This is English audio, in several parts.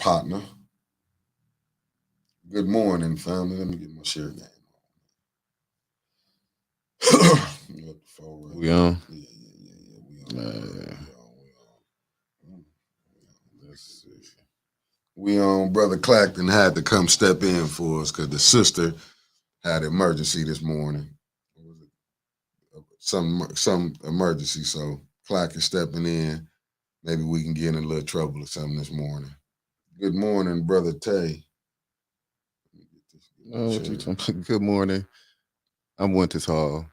partner. Good morning, family. Let me get my share game on. We on? Yeah. We on. Let's see. We on. Brother Clacton had to come step in for us because the sister had an emergency this morning. What was it? Some emergency. So Clack is stepping in. Maybe we can get in a little trouble or something this morning. Good morning, Brother Tay. What you talking about? Good morning. I'm Winters Hall.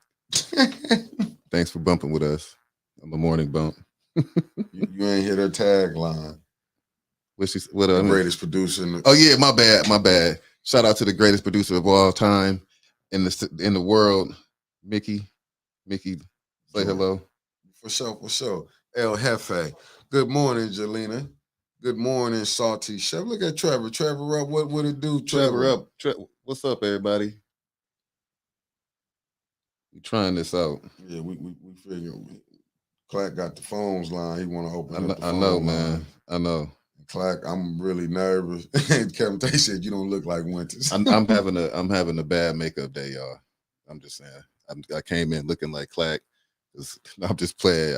Thanks for bumping with us on the morning bump. you ain't hear her tagline. What the greatest producer in the Oh yeah, my bad. Shout out to the greatest producer of all time in the world, Mickey. Say hello. For sure. El Jefe. Good morning, Jelena. Good morning, Salty Chef. Look at Trevor. Trevor up. What it do, Trevor? Up. What's up, everybody? We trying this out. Yeah, we figure Clack got the phones line. He want to open up the phone I know, line. man. I know. Clack, I'm really nervous. Kevin Tate said you don't look like Winters. I'm having a bad makeup day, y'all. I'm just saying. I came in looking like Clack. I'm just playing.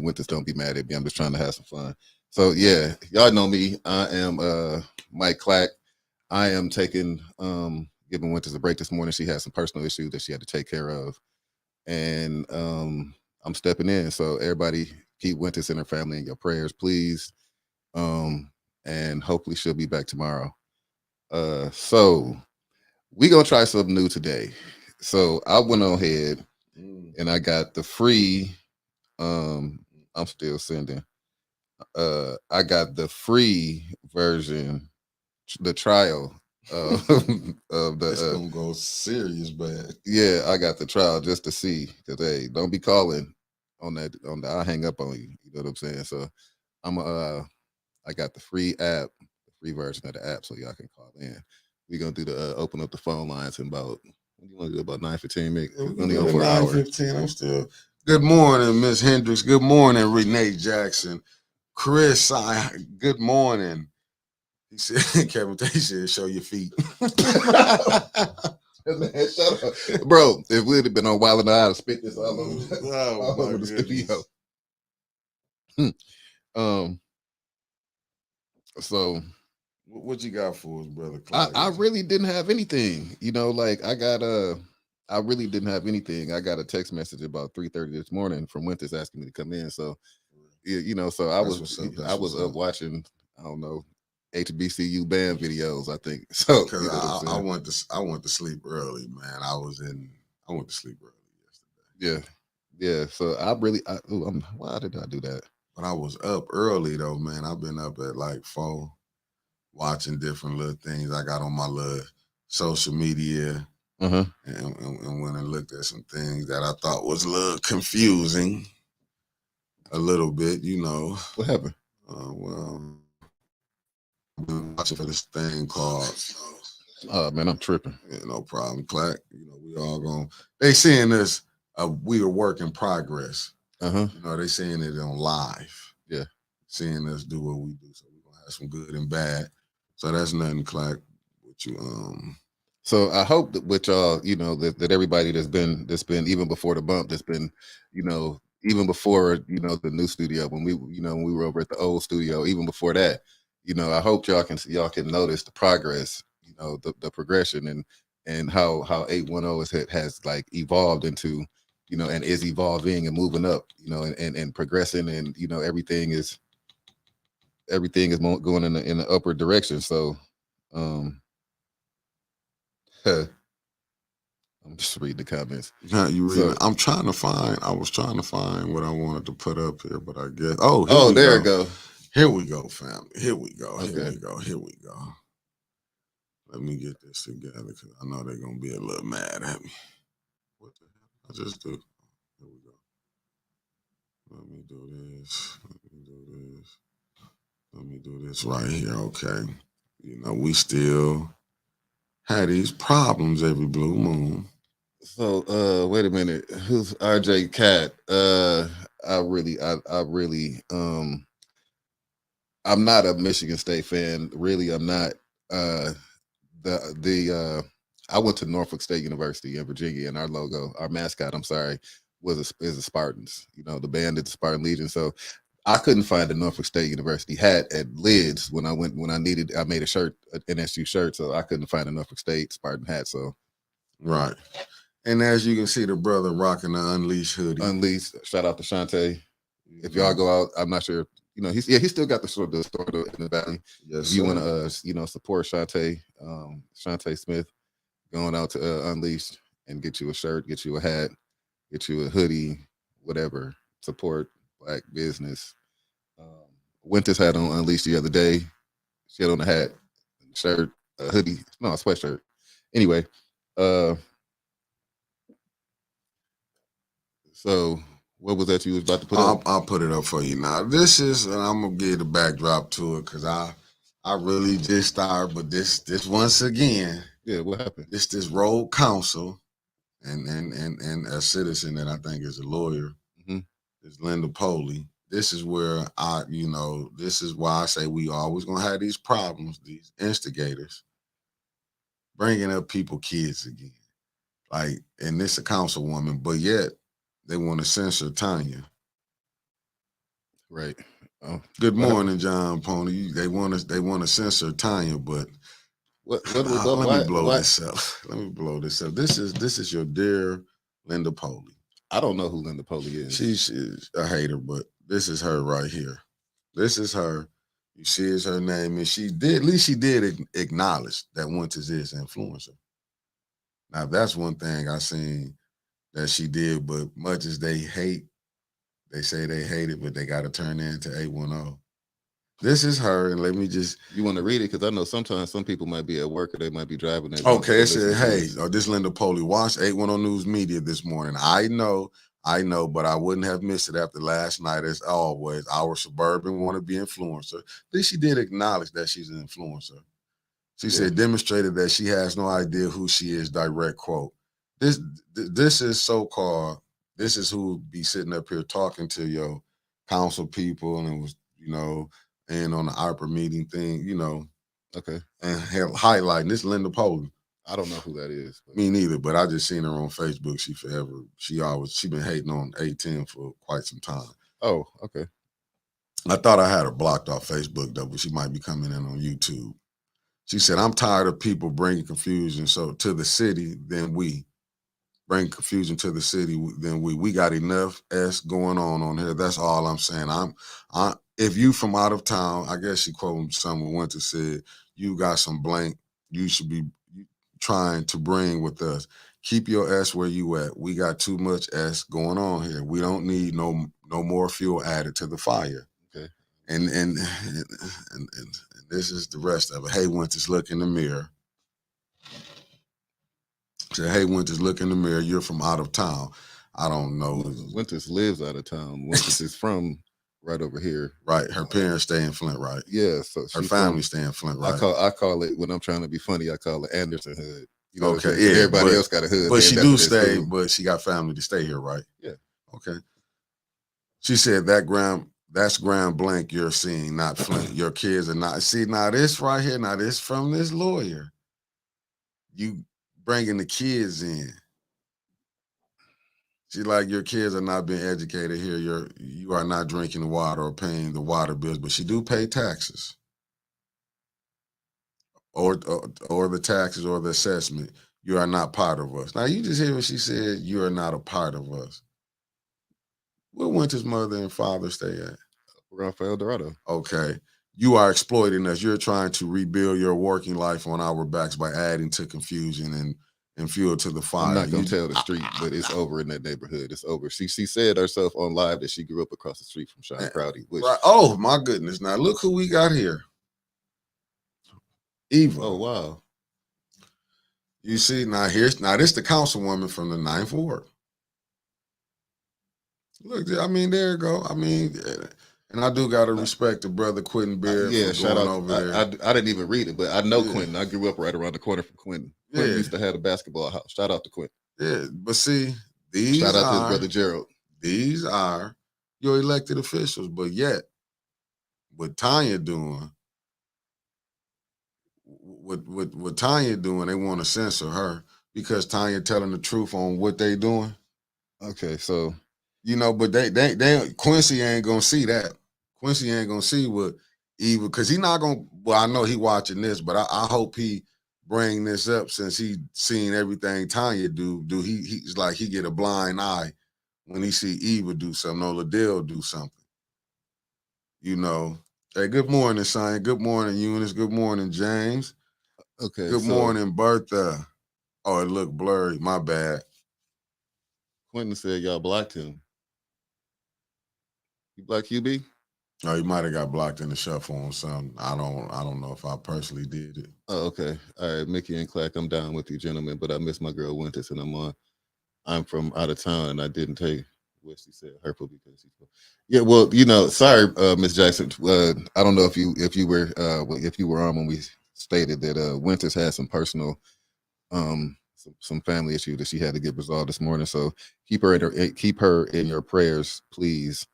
Winters, don't be mad at me. I'm just trying to have some fun. So yeah, y'all know me. I am Mike Clack. I am taking giving Winters a break this morning. She had some personal issues that she had to take care of, and I'm stepping in. So everybody keep Winters and her family in your prayers, please. And hopefully she'll be back tomorrow. So we gonna try something new today. So I went on ahead and I got the free. I'm still sending. I got the free version, the trial of the. It's gonna go serious bad. Yeah, I got the trial just to see. Cause hey, don't be calling on that. I'll hang up on you. You know what I'm saying? So I got the free app, the free version of the app, so y'all can call in. We're gonna do the open up the phone lines in about. What do you want to do about 9:15? Make only on for an hour. 9:15. I'm still. Good morning, Miss Hendricks. Good morning, Renee Jackson. Chris, good morning. He said, Kevin Tate said, show your feet. Man, shut up. Bro, if we'd have been on Wild and I'd have spit this all over the studio. So what you got for us, brother? I really didn't have anything. You know, like I really didn't have anything. I got a text message about 3:30 this morning from Winters asking me to come in. So you know, so I was up watching, I don't know, HBCU band videos, I think. So because you know I went to sleep early, man. I went to sleep early yesterday. Yeah. So why did I do that? But I was up early though, man. I've been up at like 4, watching different little things. I got on my little social media and went and looked at some things that I thought was a little confusing. A little bit, you know. What happened? Well, I've been watching for this thing called. Oh man, I'm tripping. Yeah, no problem, Clack. You know, we all going. They seeing this. We are work in progress. You know, they seeing it on live. Yeah, seeing us do what we do. So we're gonna have some good and bad. So that's nothing, Clack. With you, So I hope that with y'all, you know, that everybody that's been even before the bump, that's been, you know, even before, you know, the new studio, when we were over at the old studio, even before that, you know, I hope y'all can notice the progress, you know, the progression and how 810 has like evolved into, you know, and is evolving and moving up, you know, and progressing, and you know, everything is going in the upward direction. So I'm just reading the comments. You reading? I'm trying to find. I was trying to find what I wanted to put up here, but I guess. There we go. Here we go, family. Here we go. Here we go. Let me get this together because I know they're gonna be a little mad at me. What the hell? I just do. Here we go. Let me do this. Let me do this right here. Okay. You know, we still had these problems every blue moon. So wait a minute. Who's RJ Cat? I really I'm not a Michigan State fan. Really, I'm not. I went to Norfolk State University in Virginia, and our logo, our mascot, I'm sorry, is the Spartans. You know, the band is the Spartan Legion. So I couldn't find a Norfolk State University hat at Lids when I made a shirt, an NSU shirt, so I couldn't find a Norfolk State Spartan hat. So Right. And as you can see, the brother rocking the Unleashed hoodie. Unleashed, shout out to Shante. If y'all go out, I'm not sure. You know, he still got the store in the valley. Yes, If you sir. want to, support Shante, Shante Smith, going out to Unleashed and get you a shirt, get you a hat, get you a hoodie, whatever. Support Black business. Winters had on Unleashed the other day. She had on a hat, shirt, a hoodie, no, a sweatshirt. Anyway, so what was that you was about to put up? I'll put it up for you now. This is, and I'm gonna give the backdrop to it because I really just started, but this once again, Yeah, what happened? this road counsel and a citizen that I think is a lawyer, is Linda Poley. This is where this is why I say we always gonna have these problems, these instigators bringing up kids again. Like, and this a councilwoman, but yet they want to censor Tanya. Right. Oh, good morning, John Pony. They want to censor Tanya, but let me blow this up. Let me blow this up. This is your dear Linda Poley. I don't know who Linda Poley is. She's a hater, but this is her right here. This is her. You see, it's her name, and at least she did acknowledge that Winters is an influencer. Now, that's one thing I seen that she did, but much as they hate, they say they hate it, but they got to turn into 810. This is her, and let me just... You want to read it? Because I know sometimes some people might be at work or they might be driving. Okay, it said, hey, this Linda Poley watched 810 News Media this morning. I know, but I wouldn't have missed it after last night, as always. Our suburban wannabe influencer. Then she did acknowledge that she's an influencer. She said, demonstrated that she has no idea who she is, direct quote. This is so-called, this is who be sitting up here talking to your council people, and it was, and on the ARPA meeting thing, okay, and highlighting this Linda Poley. I don't know who that is. Me neither, but I just seen her on Facebook. She been hating on 810 for quite some time. Oh, okay. I thought I had her blocked off Facebook though, but she might be coming in on YouTube. She said, I'm tired of people bringing confusion to the city, then we. Bring confusion to the city, then we got enough S going on here. That's all I'm saying. If you from out of town, I guess she quoted someone Winter said, you got some blank you should be trying to bring with us. Keep your S where you at. We got too much S going on here. We don't need no more fuel added to the fire. Okay. And this is the rest of it. Hey, Winters, look in the mirror. Say, hey, Winters, look in the mirror. You're from out of town. I don't know. Winters lives out of town. Winters is from right over here. Right. Her parents stay in Flint, right? Yeah. So her family stay in Flint, right? I call it, when I'm trying to be funny, I call it Anderson Hood. You know, okay. Yeah. Everybody else got a hood. But she do stay, but she got family to stay here, right? Yeah. Okay. She said that's Grand Blank you're seeing, not Flint. Your kids are not. See, now this right here, now this from this lawyer. You bringing the kids in. She like, your kids are not being educated here. You are not drinking the water or paying the water bills, but she do pay taxes. Or the taxes or the assessment. You are not part of us. Now you just hear what she said, you are not a part of us. Where Winter's mother and father stay at? Rafael Dorado. Okay. You are exploiting us. You're trying to rebuild your working life on our backs by adding to confusion and fuel to the fire. I'm not gonna tell the street, but it's over in that neighborhood. It's over. She said herself on live that she grew up across the street from Sean Crowdy. Right. Oh my goodness! Now look who we got here. Eva. Oh wow. You see, now this the councilwoman from the 9th Ward. Look, I mean, there you go. I mean, and I do gotta respect the brother Quentin Beard. Yeah, shout out over there. I didn't even read it, but I know Quentin. I grew up right around the corner from Quentin. Quentin used to have a basketball house. Shout out to Quentin. Yeah, but see, shout out to his brother Gerald. These are your elected officials, but yet what Tanya doing, what Tanya doing, they want to censor her because Tanya telling the truth on what they doing. Okay, so But they Quincy ain't gonna see that. Quincy ain't gonna see what Eva, because he not gonna. Well, I know he watching this, but I hope he bring this up since he seen everything Tanya do. He's like he get a blind eye when he see Eva do something or Ladell do something. Hey, good morning, son. Good morning, Eunice. Good morning, James. okay, Good so morning, Bertha. Oh, it looked blurry. My bad. Quentin said y'all blocked him. You blocked QB? Oh, he might have got blocked in the shuffle on something. I don't know if I personally did it. Oh, okay. All right, Mickey and Clack, I'm down with you, gentlemen, but I miss my girl Winters, and I'm from out of town, and I didn't take what she said hurtful because she's. Yeah, well, sorry, Miss Jackson. I don't know if you were on when we stated that Winters had some personal some family issue that she had to get resolved this morning. So keep her in your prayers, please.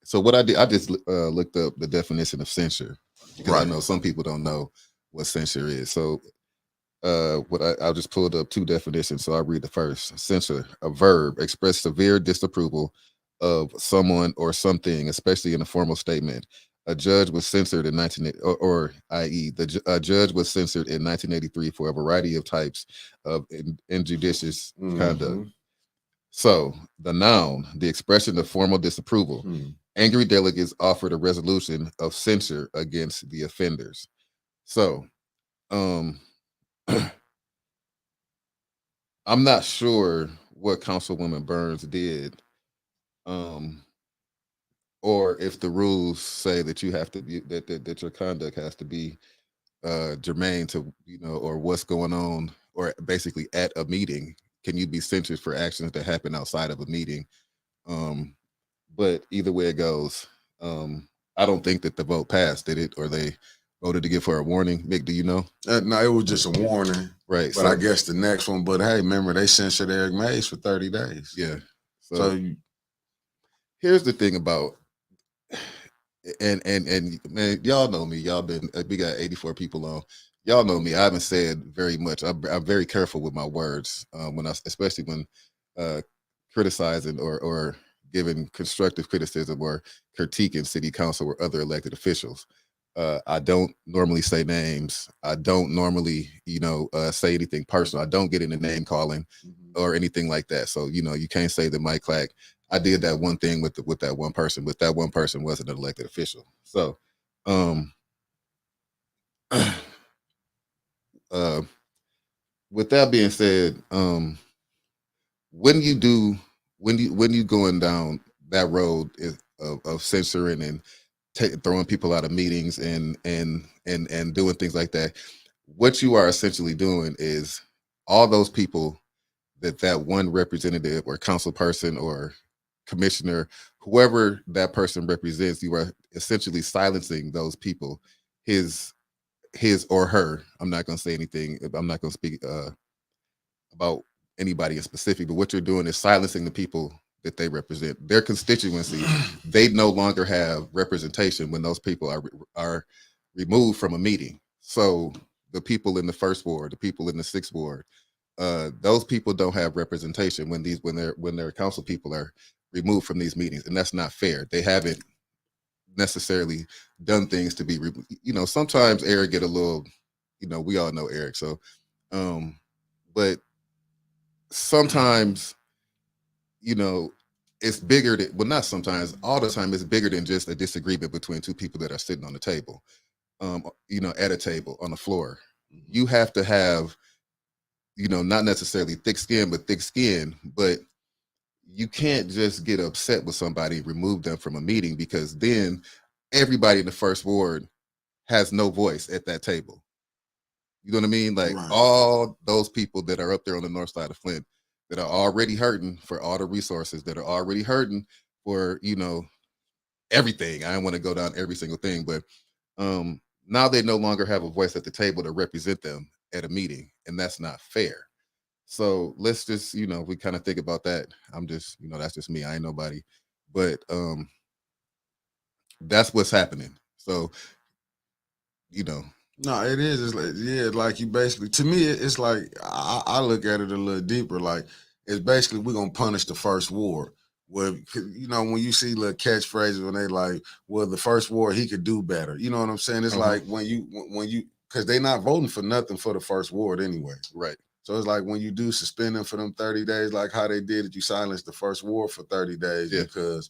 So what I did, I just looked up the definition of censure because I know some people don't know what censure is. So I just pulled up two definitions. So I'll read the first. Censure, a verb, express severe disapproval of someone or something, especially in a formal statement. A judge was censored in 1980, or i.e., a judge was censored in 1983 for a variety of types of injudicious conduct. So the noun, the expression of formal disapproval. Angry delegates offered a resolution of censure against the offenders. So, I'm not sure what Councilwoman Burns did, or if the rules say that you have to be that your conduct has to be germane to or what's going on, or basically at a meeting. Can you be censured for actions that happen outside of a meeting? But either way it goes, I don't think that the vote passed, did it? Or they voted to give her a warning? Mick, do you know? No, it was just a warning. Right. But I guess the next one, but hey, remember they censored Eric Mays for 30 days. Yeah. So here's the thing about, and man, y'all know me. Y'all been, we got 84 people on. Y'all know me. I haven't said very much. I'm very careful with my words especially when criticizing or giving constructive criticism or critiquing city council or other elected officials. I don't normally say names. I don't normally, say anything personal. I don't get into name calling or anything like that. So, you can't say that Mike Clack, I did that one thing with that one person, but that one person wasn't an elected official. So, with that being said, when you going down that road of censoring and throwing people out of meetings and doing things like that, what you are essentially doing is all those people that one representative or council person or commissioner, whoever that person represents, you are essentially silencing those people. His or her. I'm not going to say anything. I'm not going to speak about anybody in specific, but what you're doing is silencing the people that they represent, their constituency. They no longer have representation when those people are removed from a meeting. So the people in the first ward, the people in the sixth ward, those people don't have representation when their council people are removed from these meetings, and that's not fair. They haven't necessarily done things to be, sometimes Eric get a little, we all know Eric. So, but sometimes, it's bigger than, well, not sometimes, all the time, it's bigger than just a disagreement between two people that are sitting on the table, at a table on the floor. You have to have, not necessarily thick skin, but you can't just get upset with somebody, remove them from a meeting, because then everybody in the first ward has no voice at that table. You know what I mean? Like all those people that are up there on the north side of Flint that are already hurting for all the resources, that are already hurting for, everything. I don't want to go down every single thing, but now they no longer have a voice at the table to represent them at a meeting, and that's not fair. So let's just, we kind of think about that. I'm just, that's just me. I ain't nobody. But that's what's happening. So, you know, No, it is. It's like, yeah, like you basically, to me, it's like, I look at it a little deeper. Like, it's basically, we're going to punish the first war. Well, you know, when you see little catchphrases when they like, well, the first war, he could do better. You know what I'm saying? It's like when you, because they not voting for nothing for the first ward anyway. right. So it's like when you do suspend them for them 30 days, like how they did it, you silenced the first war for 30 days Yeah. because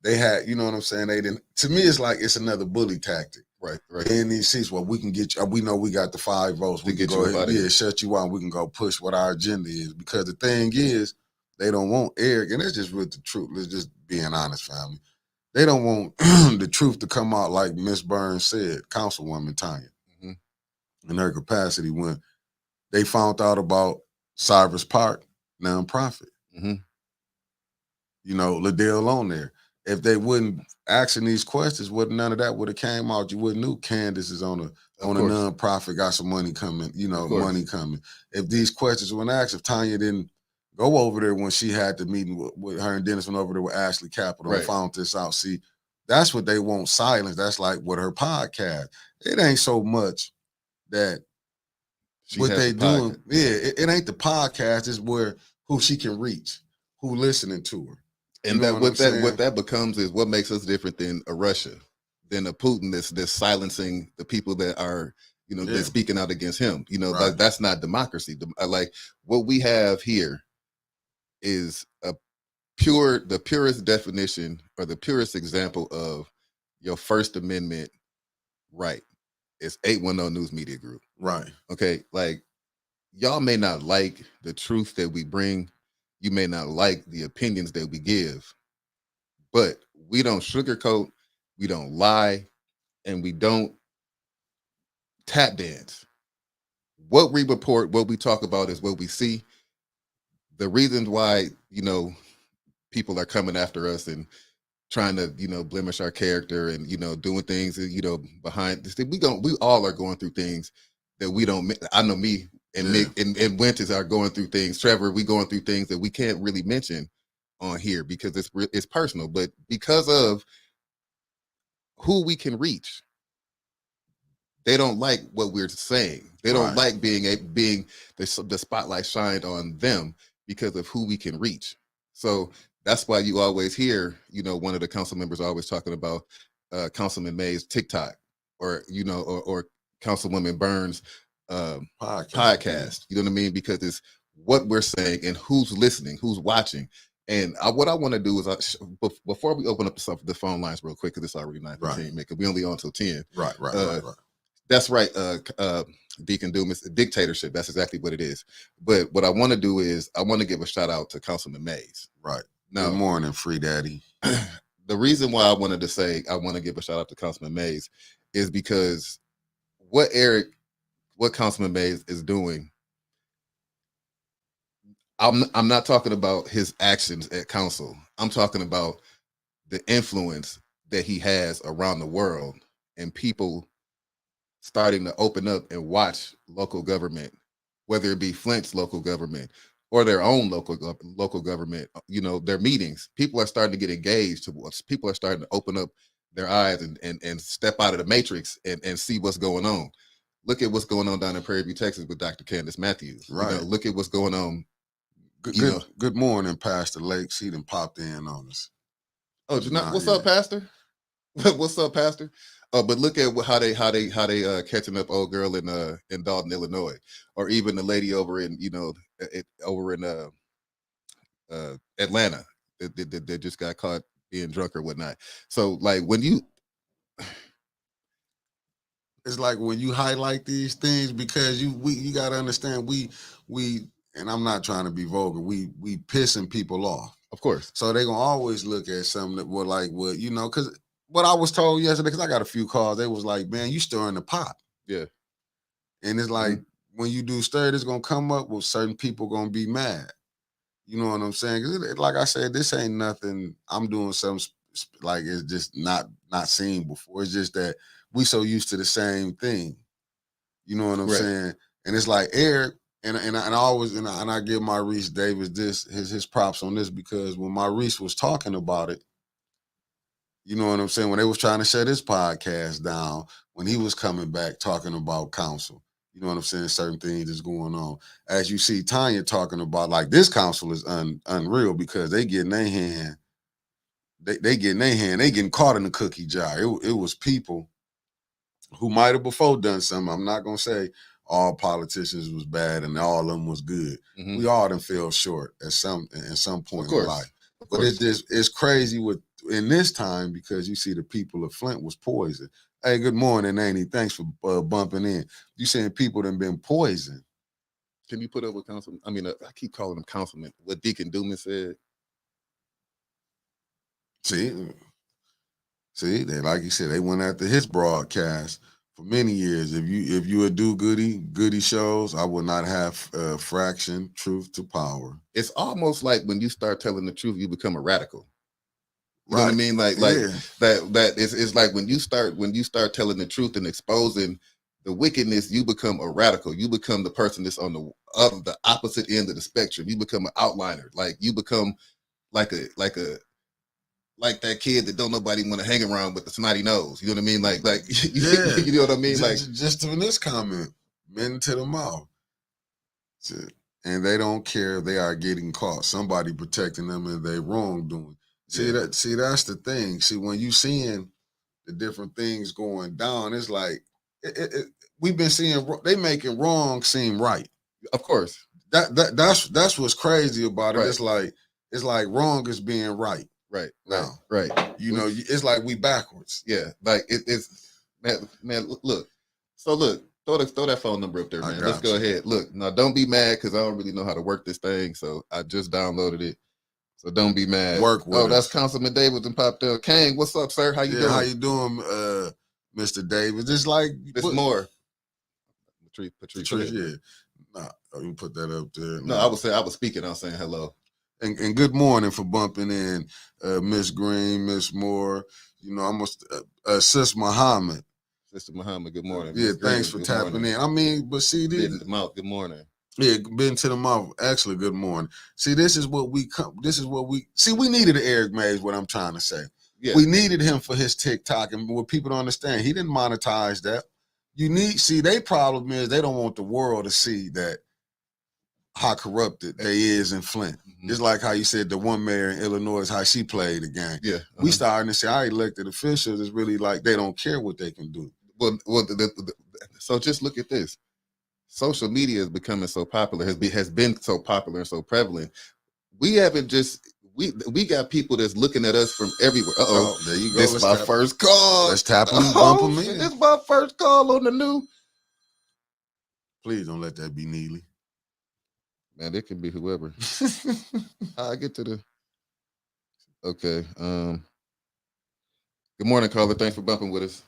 they had, you know what I'm saying? They didn't, to me, it's like it's another bully tactic. Right, right. In these seats, well, we can get you, we know we got the 5 votes. We To can get go you up ahead, outta here. shut you out. We can go push what our agenda is. Because the thing is, they don't want Eric, and that's just with the truth. Let's just being honest, family. They don't want the truth to come out like Miss Burns said, Councilwoman Tanya, in her capacity when they found out about Cyrus Park nonprofit. You know, Liddell on there. If they wouldn't asking these questions, none of that would have came out. You wouldn't knew Candace is on a nonprofit, got some money coming, you know, money coming. If these questions weren't asked, if Tanya didn't go over there when she had the meeting with her and Dennis went over there with Ashley Capital and found this out. See, that's what they want silence. That's like with her podcast. It ain't so much that what they doing. Yeah, it ain't the podcast, it's where who she can reach, who listening to her. And that what that becomes is what makes us different than a Russia, than a Putin that's silencing the people that are, you know, that's speaking out against him. You know, that's not democracy. Like what we have here is the purest definition or the purest example of your First Amendment right. It's 810 News Media Group. Right. Okay. Like y'all may not like the truth that we bring. You may not like the opinions that we give, but we don't sugarcoat, we don't lie, and we don't tap dance. What we report, what we talk about is what we see. The reasons why, you know, people are coming after us and trying to, you know, blemish our character and, you know, doing things, you know, behind this thing. We all are going through things that we don't, I know me and Nick and Winters are going through things. Trevor, we going through things that we can't really mention on here because it's personal, but because of who we can reach, they don't like what we're saying. They don't like being the spotlight shined on them because of who we can reach. So that's why you always hear, you know, one of the council members always talking about Councilman May's TikTok, or you know, or Councilwoman Burns podcast. You know what I mean? Because it's what we're saying and who's listening, who's watching. And what I want to do is, before we open up the phone lines real quick, because it's already 9:15, make it. We only on until 10. Right. That's right, Deacon Doom. It's a dictatorship. That's exactly what it is. But what I want to do is I want to give a shout out to Councilman Mays. Right. Now, good morning, Free Daddy. The reason why I wanted to say I want to give a shout out to Councilman Mays is because what Councilman Mays is doing, I'm not talking about his actions at council. I'm talking about the influence that he has around the world and people starting to open up and watch local government, whether it be Flint's local government or their own local government, you know, their meetings. People are starting to get engaged. People are starting to open up their eyes and step out of the matrix and see what's going on. Look at what's going on down in Prairie View, Texas with Dr. Candace Matthews. Right. You know, look at what's going on. Good morning, Pastor Lakes. He done popped in on us. Oh, what's up, Pastor? What's up, Pastor? But look at how they catching up old girl in Dalton, Illinois, or even the lady over in, you know, over in Atlanta that just got caught being drunk or whatnot. So like it's like when you highlight these things, because you got to understand we and I'm not trying to be vulgar, we pissing people off, of course. So they gonna always look at something that were like, well, you know, because what I was told yesterday, because I got a few calls, they was like, man, you stirring the pot. Yeah. And it's like, when you do stir, it's going to come up with certain people going to be mad. You know what I'm saying? Like I said, this ain't nothing. I'm doing something like it's just not seen before. It's just that we so used to the same thing. You know what I'm saying? And it's like Eric, and I always, and I give Maurice Davis his props on this, because when Maurice was talking about it, You know what I'm saying? When they was trying to shut his podcast down, when he was coming back talking about council. You know what I'm saying? Certain things that's going on. As you see Tanya talking about, like this council is unreal because they getting their hand, they getting caught in the cookie jar. It was people who might have before done something. I'm not gonna say all politicians was bad and all of them was good. We all done fell short at some point in life. But it's crazy with in this time because you see the people of Flint was poisoned. Hey, good morning, Annie. Thanks for bumping in. You saying people done been poisoned. Can you put up with councilman? I mean, I keep calling him councilman. What Deacon Dumas said. See, they like you said, they went after his broadcast for many years. If you would do goody shows, I would not have fraction truth to power. It's almost like when you start telling the truth, you become a radical. You know what I mean? Like that it's like when you start telling the truth and exposing the wickedness, you become a radical. You become the person that's on the opposite end of the spectrum. You become an outliner. Like you become like that kid that don't nobody want to hang around with the snotty nose. You know what I mean? Like you know what I mean? Just in this comment, men to the mouth. And they don't care if they are getting caught. Somebody protecting them if they wrongdoing. See that's the thing. See, when you seeing the different things going down, it's like we've been seeing they making wrong seem right. Of course. That's what's crazy about it. Right. It's like wrong is being right. Right. Now. Right. You know, it's like we backwards. Yeah. Like it's man, look. So look, throw that phone number up there, man. Let's go ahead. Look, now don't be mad because I don't really know how to work this thing. So I just downloaded it. So don't be mad. Work with us. That's Councilman Davis and popped up. Kang, what's up, sir? How you doing? How you doing, Mr. Davis? Just like more. Patrice, yeah. Nah, you put that up there. No, I was speaking. I was saying hello. And good morning for bumping in, Miss Green, Miss Moore. You know, almost Sis Muhammad. Sister Muhammad, good morning. Yeah, thanks for tapping in. I mean, but see this. Been to the mouth, good morning. Yeah, been to the mouth. Actually, good morning. See, this is what we see. We needed Eric Mays. What I'm trying to say. Yeah. We needed him for his TikTok, and what people don't understand, he didn't monetize that. Their problem is they don't want the world to see that how corrupted they is in Flint. Mm-hmm. It's like how you said the one mayor in Illinois, how she played the game. Yeah, we starting to see our elected officials is really like they don't care what they can do. Well, so just look at this. Social media is becoming so popular, has been so popular and so prevalent. We haven't just we got people that's looking at us from everywhere. Oh, there you go. This is my first call. Let's tap them, bump them in. This is my first call on the new. Please don't let that be Neely. Man, it can be whoever. I get to the. Okay. Good morning, caller. Thanks for bumping with us.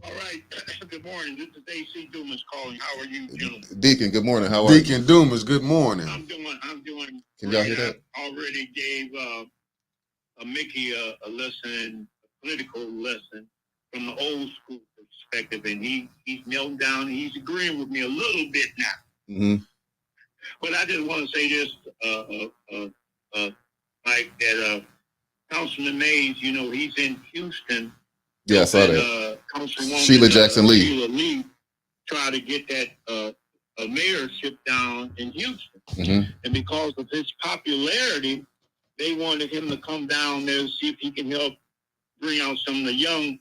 All right. Good morning. This is AC Dumas calling. How are you, gentlemen? Deacon, good morning. How are you? Deacon Dumas, good morning. I'm doing. Can y'all hear that? I already gave Mickey a lesson, a political lesson from the old school perspective, and he's melting down. And he's agreeing with me a little bit now. Mm-hmm. But I just want to say this, Mike, that Councilman Mays, you know, he's in Houston. Yeah, I saw that. Councilwoman Sheila Jackson Lee. Sheila Lee tried to get that a mayorship down in Houston. Mm-hmm. And because of his popularity, they wanted him to come down there and see if he can help bring out some of the young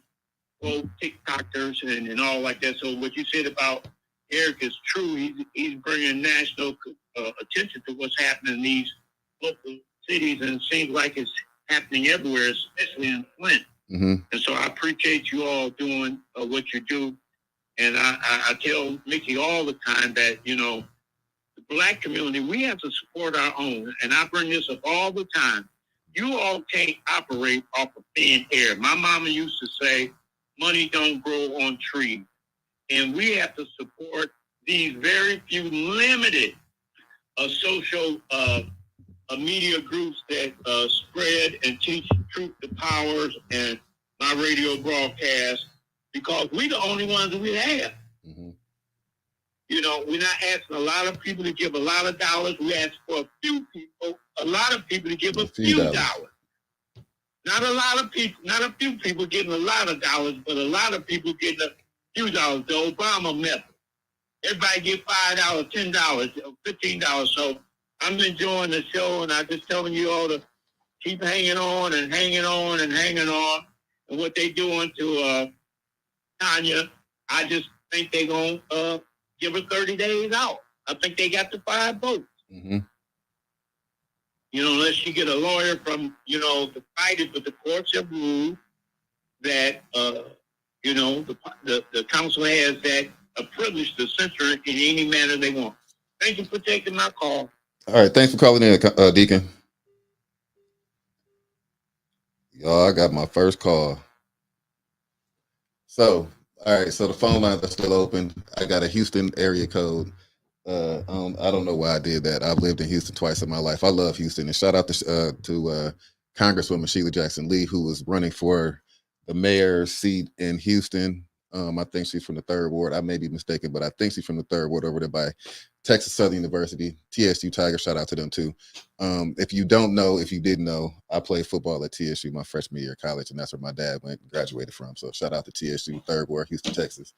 old TikTokers and all like that. So what you said about Eric is true. He's bringing national attention to what's happening in these local cities, and it seems like it's happening everywhere, especially in Flint. Mm-hmm. And so I appreciate you all doing what you do. And I tell Mickey all the time that, you know, the Black community, we have to support our own. And I bring this up all the time. You all can't operate off of thin air. My mama used to say, money don't grow on trees. And we have to support these very few limited social media groups that spread and teach truth to powers and my radio broadcast, because we're the only ones that we have. Mm-hmm. You know, we're not asking a lot of people to give a lot of dollars. We ask for a lot of people to give a few dollars. Not a lot of people, not a few people getting a lot of dollars, but a lot of people getting a few dollars. The Obama method. Everybody get $5, $10, $15. So I'm enjoying the show, and I'm just telling you all to keep hanging on and hanging on and hanging on. And what they doing to Tanya, I just think they're going to give her 30 days out. I think they got the 5 votes. Mm-hmm. You know, unless you get a lawyer from, to fight it, but the courts have ruled that, the council has that a privilege to censor it in any manner they want. Thank you for taking my call. All right, thanks for calling in, Deacon. Y'all, I got my first call. So, all right, so the phone lines are still open. I got a Houston area code. I don't know why I did that. I've lived in Houston twice in my life. I love Houston, and shout out to Congresswoman Sheila Jackson Lee, who was running for the mayor's seat in Houston. I think she's from the 3rd Ward. I may be mistaken, but I think she's from the 3rd Ward over there by Texas Southern University. TSU Tigers, shout out to them too. If you didn't know, I played football at TSU my freshman year of college, and that's where my dad went and graduated from. So shout out to TSU, 3rd Ward, Houston, Texas.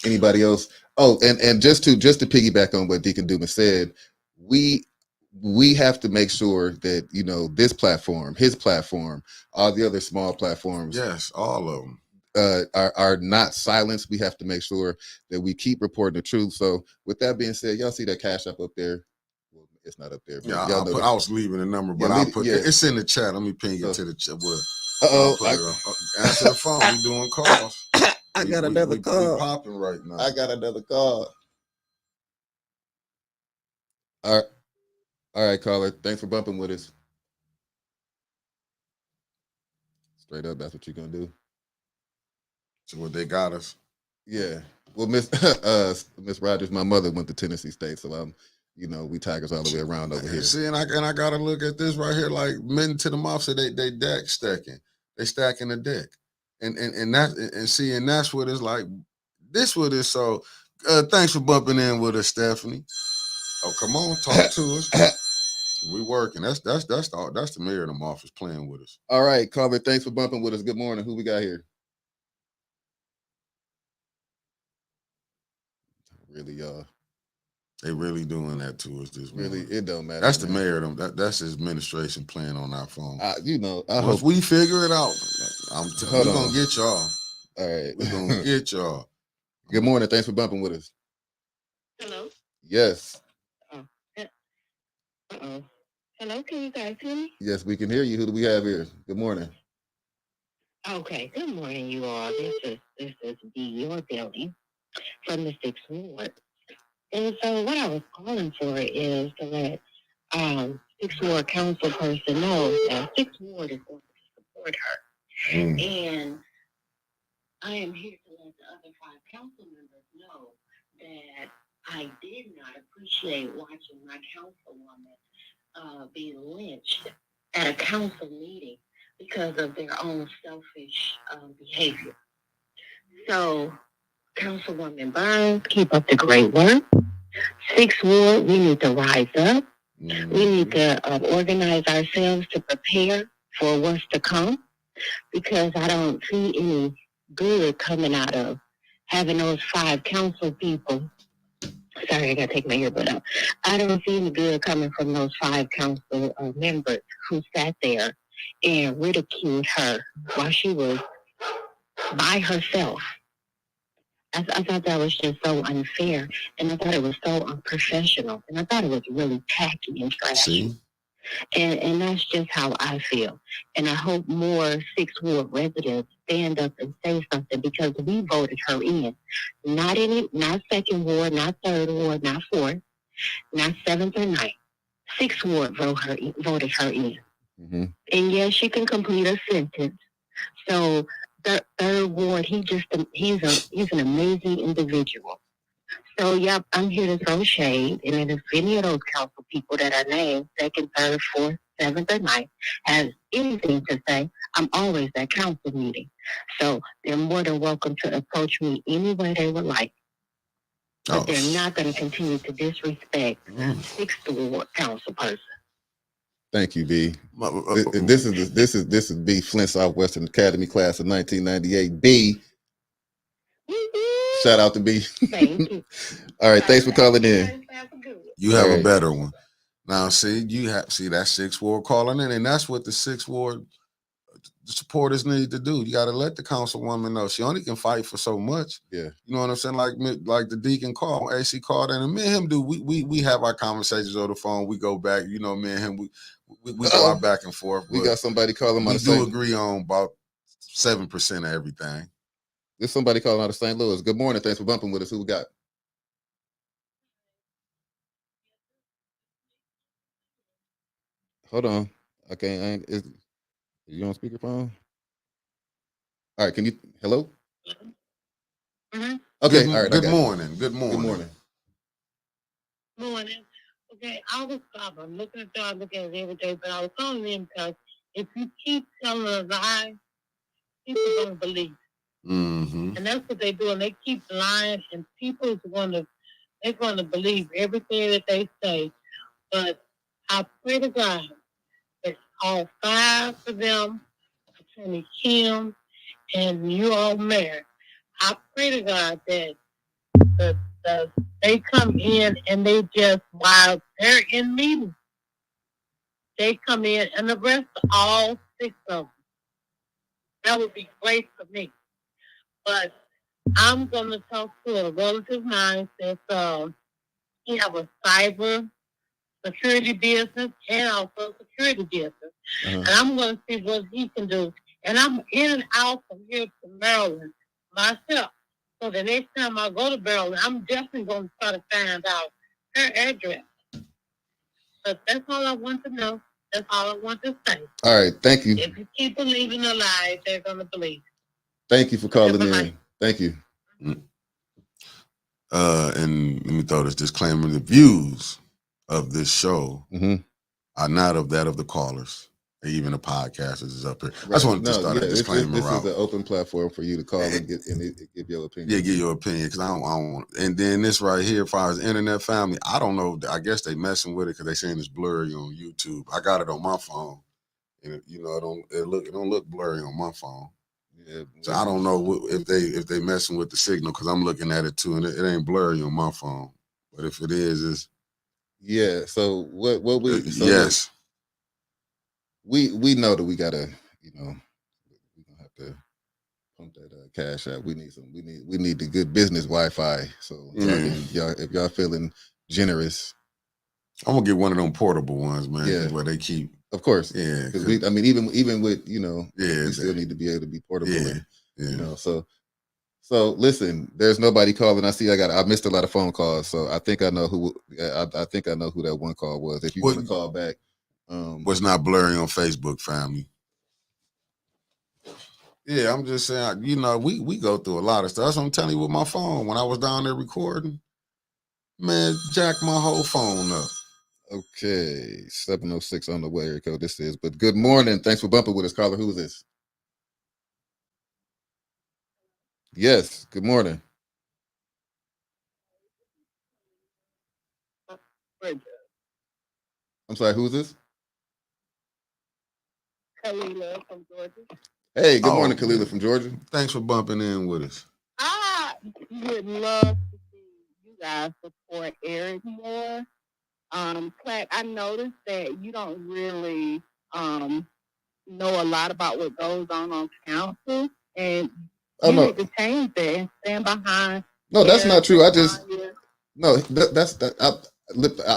Anybody else? Oh, and just to piggyback on what Deacon Dumas said, we have to make sure that this platform, his platform, all the other small platforms, Yes, all of them. Are not silenced. We have to make sure that we keep reporting the truth. So with that being said, y'all see that Cash App up there? Well, it's not up there. But Yeah, y'all I was leaving a number, but I'll put it's in the chat. Let me ping it to the chat. Answer the phone. We doing calls. I got another call. We popping right now. I got another call. All right, caller. Thanks for bumping with us. Straight up, that's what you're gonna do. So what they got us? Yeah. Well, Miss Rogers, my mother went to Tennessee State, so I'm, we Tigers all the way around over here. See, and I gotta look at this right here, like men to the mouth. So they deck stacking. They stacking the deck, and that's what it's like. This what is so. Thanks for bumping in with us, Stephanie. Oh, come on, talk to us. We working. That's the mayor of the office playing with us. All right, caller. Thanks for bumping with us. Good morning. Who we got here? Really, y'all. They really doing that to us this morning. Really, it don't matter. That's the mayor of them. That's his administration playing on our phone. If we figure it out, we're gonna get y'all. All right, we're gonna get y'all. Good morning. Thanks for bumping with us. Hello. Yes. Hello. Can you guys hear me? Yes, we can hear you. Who do we have here? Good morning. Okay. Good morning, you all. This is your building from the 6th Ward. And so what I was calling for is to let 6th Ward council person know that 6th Ward is going to support her. And I am here to let the other 5 council members know that I did not appreciate watching my councilwoman being lynched at a council meeting because of their own selfish behavior. So, Councilwoman Burns, keep up the great work. 6th Ward, we need to rise up. We need to organize ourselves to prepare for what's to come, because I don't see any good coming out of having those 5 council people. Sorry, I gotta take my earbud out. I don't see any good coming from those 5 council members who sat there and ridiculed her while she was by herself. I thought that was just so unfair, and I thought it was so unprofessional, and I thought it was really tacky and trashy. And that's just how I feel. And I hope more 6th Ward residents stand up and say something, because we voted her in. Not 2nd Ward, not 3rd Ward, not 4th, not 7th or 9th. 6th Ward voted her in. Mm-hmm. And yes, she can complete a sentence. So the 3rd Ward, he's an amazing individual. So, yep, I'm here to throw shade. And if any of those council people that are named 2nd, 3rd, 4th, 7th, or 9th has anything to say, I'm always at council meeting. So they're more than welcome to approach me any way they would like. But they're not going to continue to disrespect 6th Ward council person. Thank you, B. This This is B Flint Southwestern Academy class of 1998. B. Shout out to B. Thank you. All right, thanks for calling in. you have All a right. better one. Now, see, that 6th Ward calling in, and that's what the 6th Ward supporters need to do. You got to let the councilwoman know she only can fight for so much. Yeah. You know what I'm saying? Like the deacon called, AC called in, and me and him do. We have our conversations over the phone. We go back. You know, me and him we go out back and forth. We got somebody calling out We of do St. agree on about 7% of everything. There's somebody calling out of St. Louis. Good morning. Thanks for bumping with us. Who we got? Hold on. Okay, is you on speakerphone? All right, can you hello? Mhm. Okay, Good, all right. Good I got you. morning. Good morning. Good morning. Morning. Okay, I'm looking at y'all, looking at it every day, but I was calling in because if you keep telling a lie, people are going to believe. Mm-hmm. And that's what they do, and they keep lying, and they're going to believe everything that they say. But I pray to God that all 5 of them, Attorney Kim, and you all married. I pray to God that they come in and they just, while they're in meetings, they come in and arrest all 6 of them. That would be great for me. But I'm going to talk to a relative of mine that he have a cyber security business and also security business. And I'm going to see what he can do. And I'm in and out from here to Maryland myself. So the next time I go to Maryland, I'm definitely going to try to find out her address. But that's all I want to know. That's all I want to say. All right, thank you. If you keep believing a lie, they're going to believe. Thank you for calling Bye-bye. in. Thank you. And let me throw this disclaimer: the views of this show Mhm. are not of that of the callers, or even the podcasters is up here. I Right. just wanted to No, start yeah, that disclaimer this out. is an open platform for you to call and give your opinion. Yeah, give your opinion, because I don't want. And then this right here, as far as internet family, I don't know. I guess they messing with it because they saying it's blurry on YouTube. I got it on my phone, and it don't look blurry on my phone. Yeah, So I don't know if they messing with the signal, because I'm looking at it too, and it ain't blurry on my phone. But if it is, it's yeah. So what we yes. We know that we gotta, we gonna have to pump that cash out. We need the good business Wi-Fi. So if y'all feeling generous, I'm gonna get one of them portable ones, man. Yeah. Where they keep. of course. Yeah. Because even with we still need to be able to be portable. Yeah. And, so listen, there's nobody calling. I missed a lot of phone calls, so I think I know who that one call was. If you want to call back, was not blurry on Facebook, family. Yeah, I'm just saying, we go through a lot of stuff. That's what I'm telling you with my phone. When I was down there recording, man, jacked my whole phone up. Okay, 706 on the way, area code this is. But good morning. Thanks for bumping with us, caller. Who is this? Yes, good morning. I'm sorry, who's this? Kalila from Georgia. Hey, good morning, Kalila from Georgia. Thanks for bumping in with us. I would love to see you guys support Eric more. Clack, I noticed that you don't really know a lot about what goes on council, and you need to change that and stand behind. No, that's not true. I'm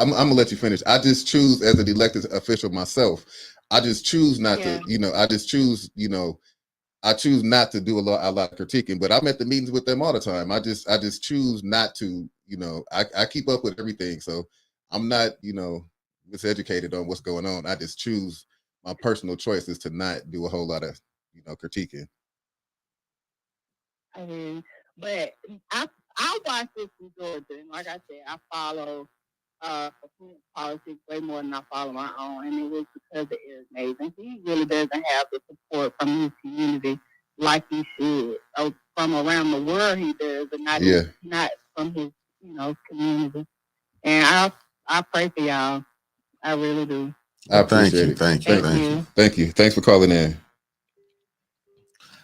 gonna let you finish. I just choose as an elected official myself. I just choose not to, I choose not to do a lot of critiquing, but I'm at the meetings with them all the time. I just choose not to, I keep up with everything. So I'm not, miseducated on what's going on. I just choose my personal choices to not do a whole lot of, critiquing. I mean, but I watch this from Georgia, and like I said, I follow politics way more than I follow my own, and it was because of Eric Mason. He really doesn't have the support from his community like he should. So from around the world, he does, but not from his community. And I pray for y'all. I really do. I Thank appreciate you, it. thank you, Thank thank you. you. Thank you. Thanks for calling in.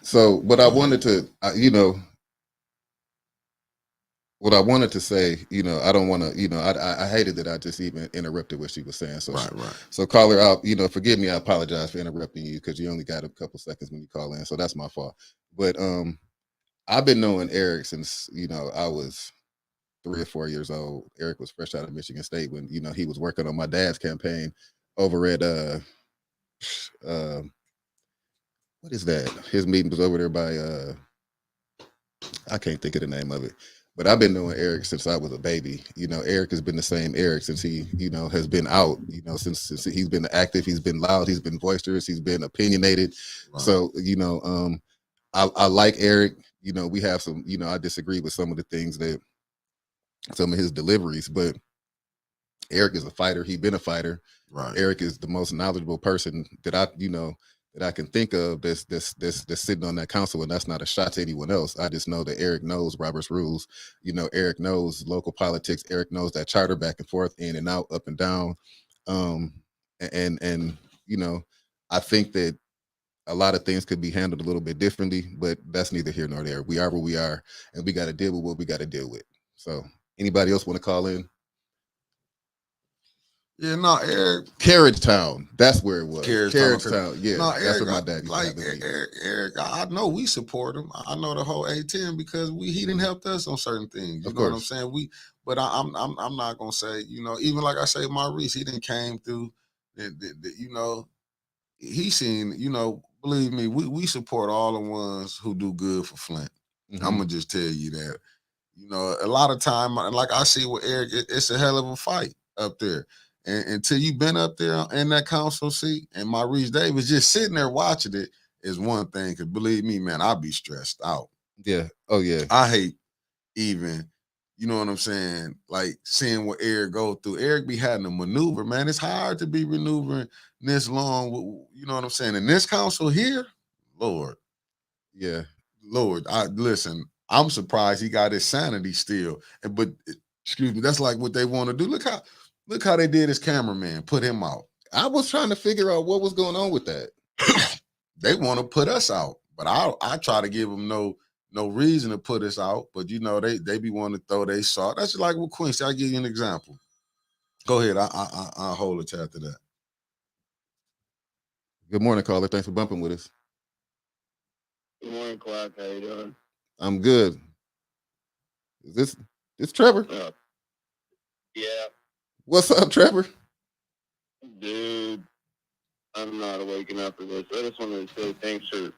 So, what I wanted to, what I wanted to say, I don't want to, I hated that I just even interrupted what she was saying. So, Right, right. so caller out, forgive me. I apologize for interrupting you because you only got a couple seconds when you call in. So that's my fault. But I've been knowing Eric since, I was 3 or 4 years old. Eric was fresh out of Michigan State when, he was working on my dad's campaign over at, what is that? His meeting was over there by, I can't think of the name of it, but I've been knowing Eric since I was a baby. Eric has been the same Eric since he, has been out. Since he's been active, he's been loud, he's been boisterous, he's been opinionated. Right. So, I like Eric. We have some. I disagree with some of the things that some of his deliveries, but Eric is a fighter. He's been a fighter. Right. Eric is the most knowledgeable person that I can think of that's sitting on that council, and that's not a shot to anyone else. I just know that Eric knows Robert's rules. Eric knows local politics. Eric knows that charter back and forth, in and out, up and down. And I think that a lot of things could be handled a little bit differently, but that's neither here nor there. We are where we are, and we got to deal with what we got to deal with. So, anybody else want to call in? Yeah, no, Eric. Carriagetown, that's where it was. Carriagetown. Yeah, No, that's Eric, what my dad used to have like the meeting. Eric, I know we support him. I know the whole A10 because he didn't help us on certain things. You Of know what I'm course. saying? But I'm not gonna say, even like I say, Maurice, he didn't came through. He seen, believe me, we support all the ones who do good for Flint. Mhm. I'm gonna just tell you that. A lot of time, like I see with Eric, it's a hell of a fight up there. And until you've been up there in that council seat, and Maurice Davis just sitting there watching it is one thing. Because believe me, man, I'll be stressed out. Yeah. Oh yeah. I hate even, you know what I'm saying, like seeing what Eric go through. Eric be having to maneuver, man. It's hard to be maneuvering this long. You know what I'm saying? In this council here, Lord. Yeah. Lord, listen, I'm surprised he got his sanity still. But excuse me, that's like what they want to do. Look how they did his cameraman, put him out. I was trying to figure out what was going on with that. They want to put us out, but I try to give them no reason to put us out. But they be wanting to throw they salt. That's like with Quincy. I'll give you an example. Go ahead. I'll hold it after that. Good morning, caller. Thanks for bumping with us. Good morning, Clark. How you doing? I'm good. Is this Trevor? Yeah, What's up, Trevor? dude. I'm not waking up for this. I just wanted to say thanks for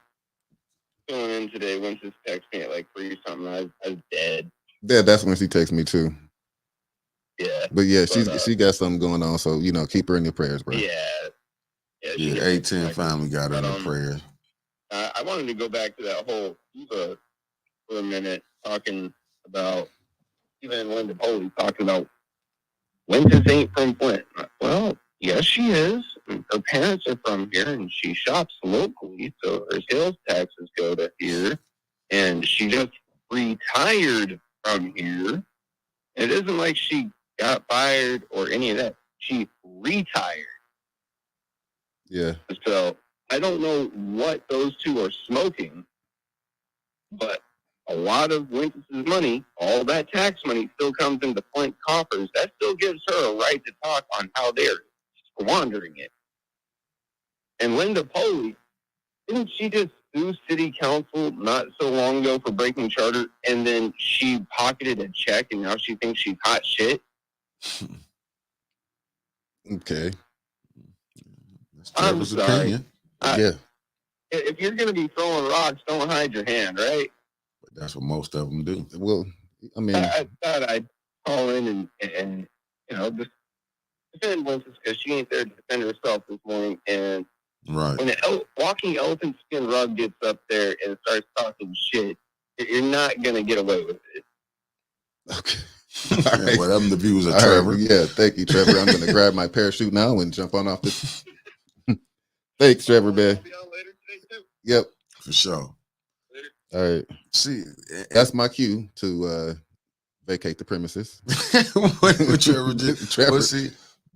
filling in today. Once this text me at like 3 something, I was dead. Yeah, that's when she texted me too. Yeah. But yeah, she got something going on, so keep her in your prayers, bro. Yeah. Yeah, A10 family got in the prayers. I wanted to go back to that whole Eva for a minute, talking about even Linda Poley talking about Winters ain't from Flint. Well, yes, she is. Her parents are from here, and she shops locally, so her sales taxes go to here. And she just retired from here. It isn't like she got fired or any of that. She retired. Yeah. So I don't know what those two are smoking, but a lot of Winters' money, all that tax money, still comes into Flint coffers. That still gives her a right to talk on how they're squandering it. And Linda Poley, didn't she just sue city council not so long ago for breaking charter, and then she pocketed a check, and now she thinks she's hot shit? Okay. I'm sorry. Yeah. If you're going to be throwing rocks, don't hide your hand, right? But that's what most of them do. Well, I mean, I thought I'd call in and just defend Winters because she ain't there to defend herself this morning. And right, when the walking elephant skin rug gets up there and starts talking shit, you're not going to get away with it. Okay. All right. Well, them the views of All Trevor. Right. Yeah, thank you, Trevor. I'm going to grab my parachute now and jump on off this. Thanks, Trevor, man. I'll be on later today, too. Yep. For sure. All right. See, that's my cue to vacate the premises. what Trevor did. Trevor.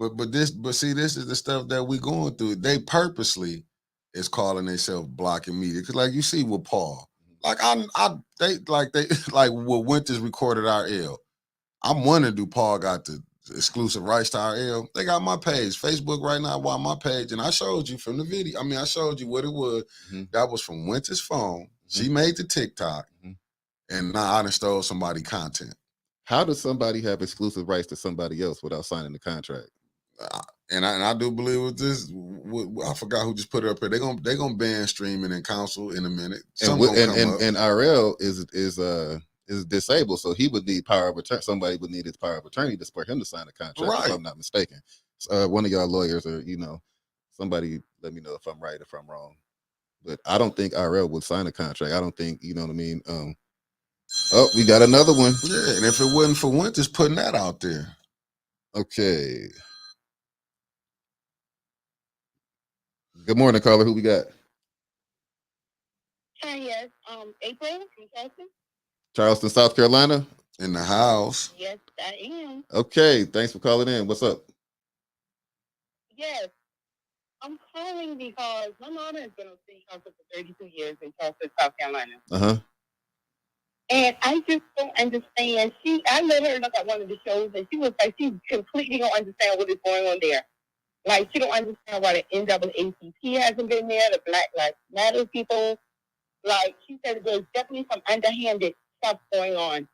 But see, this is the stuff that we going through. They purposely is calling themselves blocking media. Cause like you see with Paul, like they like when Winters recorded our L. I'm wondering, do Paul got the exclusive rights to our L? They got my page, Facebook right now. Why my page? And I showed you from the video. I mean, I showed you what it was. That was from Winters' phone. She made the TikTok, and now I done stole somebody content. How does somebody have exclusive rights to somebody else without signing the contract? And I do believe with this, I forgot who just put it up here. They're gonna ban streaming in council in a minute. And RL is disabled, so he would need power of attorney. Somebody would need his power of attorney for him to sign a contract. Right. If I'm not mistaken. One of y'all lawyers, or somebody, let me know if I'm right, if I'm wrong. But I don't think RL would sign a contract. I don't think, you know what I mean. Oh, we got another one. Yeah, and if it wasn't for Winters putting that out there. Okay. Good morning, caller. Who we got? Hi, yes. April from Charleston. Charleston, South Carolina. In the house. Yes, I am. Okay, thanks for calling in. What's up? Yes. I'm calling because my mom has been on city council for 32 years in Charleston, South Carolina. And I just don't understand. I let her look at one of the shows, and she was like, she completely don't understand what is going on there. Like, she don't understand why the NAACP hasn't been there, the Black Lives Matter people. Like, she said there's definitely some underhanded stuff going on.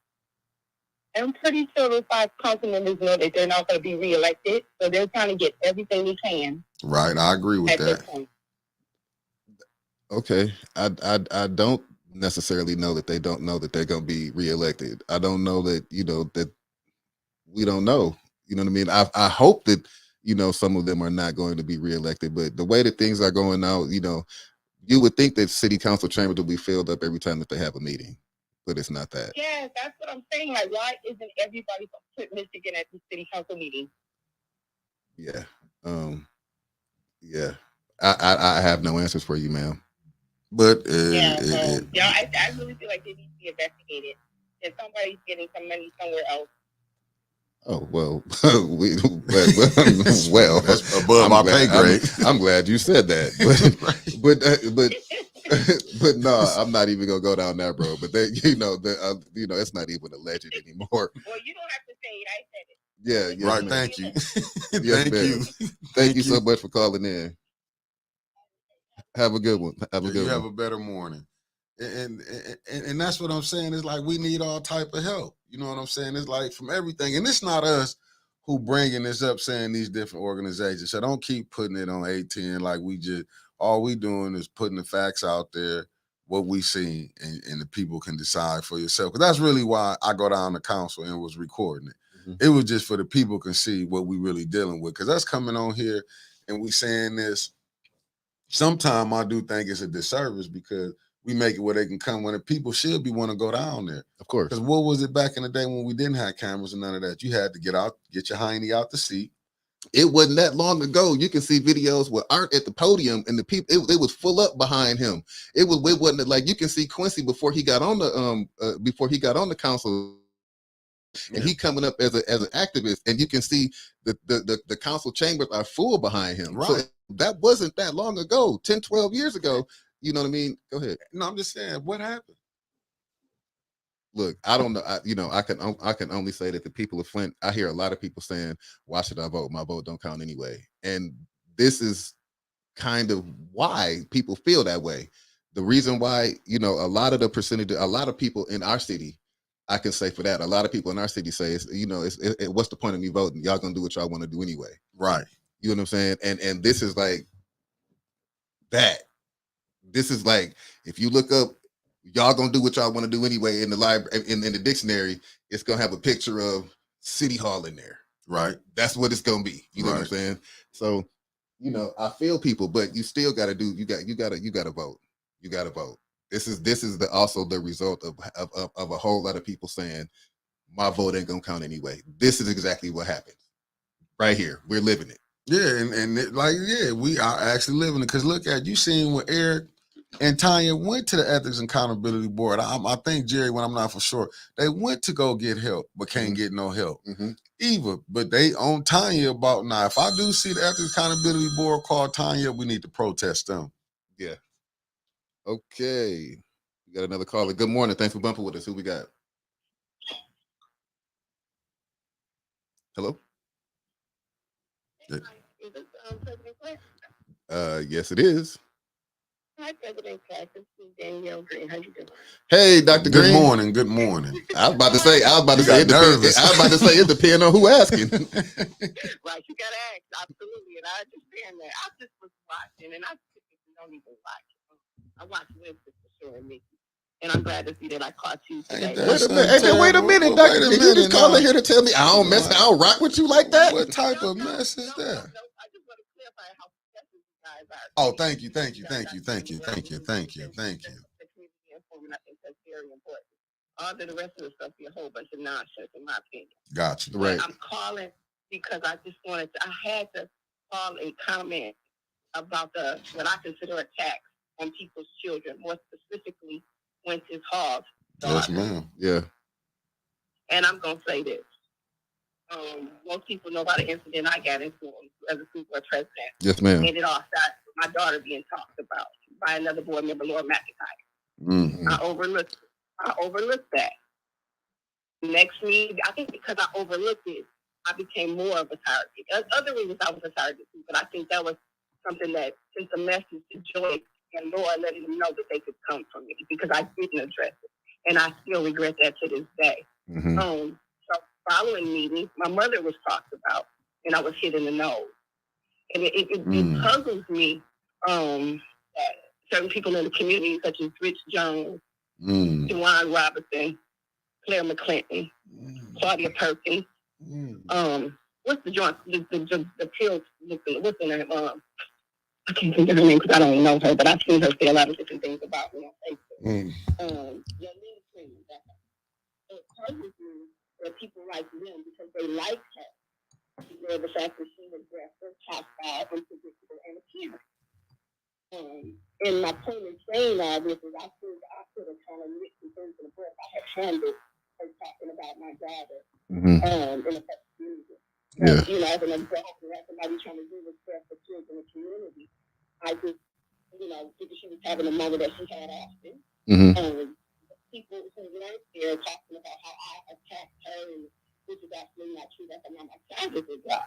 And I'm pretty sure those 5 council members know that they're not going to be reelected, so they're trying to get everything they can. Right, I agree with that. Okay, I don't necessarily know that they don't know that they're going to be reelected. I don't know that, that we don't know. You know what I mean? I hope that, some of them are not going to be reelected, but the way that things are going now, you would think that city council chambers will be filled up every time that they have a meeting, but it's not that. Yeah, that's what I'm saying. Like, why isn't everybody from Michigan at the city council meeting? Yeah. Yeah. I have no answers for you, ma'am. But I really feel like they need to be investigated. If somebody's getting some money somewhere else. Oh, well, that's above our pay grade. I'm glad you said that, but no, I'm not even gonna go down that road. But they, it's not even alleged anymore. Well, you don't have to say it. I said it. Yeah, right. Man. Thank you. Yes, thank you so much for calling in. Have a good one. Have a better morning. And that's what I'm saying. It's like we need all type of help. You know what I'm saying? It's like from everything. And it's not us who bringing this up saying these different organizations. So don't keep putting it on 810 like all we doing is putting the facts out there, what we see, and the people can decide for yourself. Because that's really why I go down to council and was recording it. It was just for the people can see what we really dealing with. Because us coming on here and we saying this, sometimes I do think it's a disservice because we make it where they can come when the people should be want to go down there. Of course. Because what was it back in the day when we didn't have cameras and none of that? You had to get your hiney out the seat. It wasn't that long ago. You can see videos where Art at the podium and the people, it was full up behind him. It wasn't like you can see Quincy before he got on the council. And he coming up as an activist, and you can see the council chambers are full behind him. Right. So that wasn't that long ago, 10, 12 years ago. You know what I mean? Go ahead. No, I'm just saying, what happened? Look, I don't know. I can only say that the people of Flint, I hear a lot of people saying, why should I vote? My vote don't count anyway. And this is kind of why people feel that way. The reason why, a lot of people in our city, I can say for that, a lot of people in our city say, what's the point of me voting? Y'all gonna do what y'all want to do anyway. Right. You know what I'm saying? And this is like that. This is like, if you look up, y'all gonna do what y'all want to do anyway in the library, in the dictionary, it's gonna have a picture of City Hall in there. Right. That's what it's gonna be. You know what I'm saying? So, I feel people, but you still gotta do, you gotta vote. You gotta vote. This is also the result of a whole lot of people saying my vote ain't gonna count anyway. This is exactly what happened. Right here. We're living it. Yeah, we are actually living it. Because look at, you seen what Eric And Tanya went to the Ethics and Accountability Board. I think Jerry, when I'm not for sure, they went to go get help, but can't get no help. Either. But they on Tanya about now. If I do see the Ethics Accountability Board call Tanya, we need to protest them. Yeah. Okay. We got another caller. Good morning. Thanks for bumping with us. Who we got? Hello? Yes, it is. Hi, President Clack. This is Danielle Green. How you doing? Hey, Dr. Good Green. morning. Good morning. I was about to say, got nervous. I was about to say it depends on who asking. Right, you gotta ask, absolutely, and I understand that. I just was watching, and I typically don't even watch. I watch Winston for sure, and Mickey, and I'm glad to see that I caught you today. Ain't that Wait a minute, Wait Doctor. a Did you just minute call now. in here to tell me I don't rock with you like that? What type of mess is that? I just want to clarify how successful you guys are. Oh, thank you. The community informant, I think that's very important. All the rest of the stuff be a whole bunch of nonsense, in my opinion. Gotcha. Right. But I'm calling because I just wanted to. I had to call and comment about what I consider attacks on people's children, more specifically Wentz Hall's daughter. Yes, ma'am. Yeah. And I'm gonna say this. Most people know about the incident I got into as a school board president. Yes, ma'am. And it all started with my daughter being talked about by another board member, Laura McIntyre. Mm-hmm. I overlooked that. Next meeting, I think because I overlooked it, I became more of a target. Other reasons I was a target too, but I think that was something that sent a message to Joyce and Laura, letting them know that they could come from me because I didn't address it. And I still regret that to this day. So following meeting, my mother was talked about, and I was hit in the nose. And it puzzles me that certain people in the community, such as Rich Jones, Dewan Robinson, Claire McClinton, Claudia Perkins, what's the joint? The pills. What's her name? I can't think of her name because I don't know her, but I've seen her say a lot of different things about me on Facebook. Yelene Green, that's her. So it puzzles me that people like them because they like her. The fact that she was aggressive, hostile, unpredictable, and appealing. And my point in saying all this is I could have kind of mixed some things in the book. I had handled her talking about my daughter in a public community. Yeah. You know, as an example, as somebody trying to do what's best for kids in the community, I just, figured she was having a moment that she had often. People who weren't there talking about how I attacked her, and which is absolutely not true. That's not my character's job.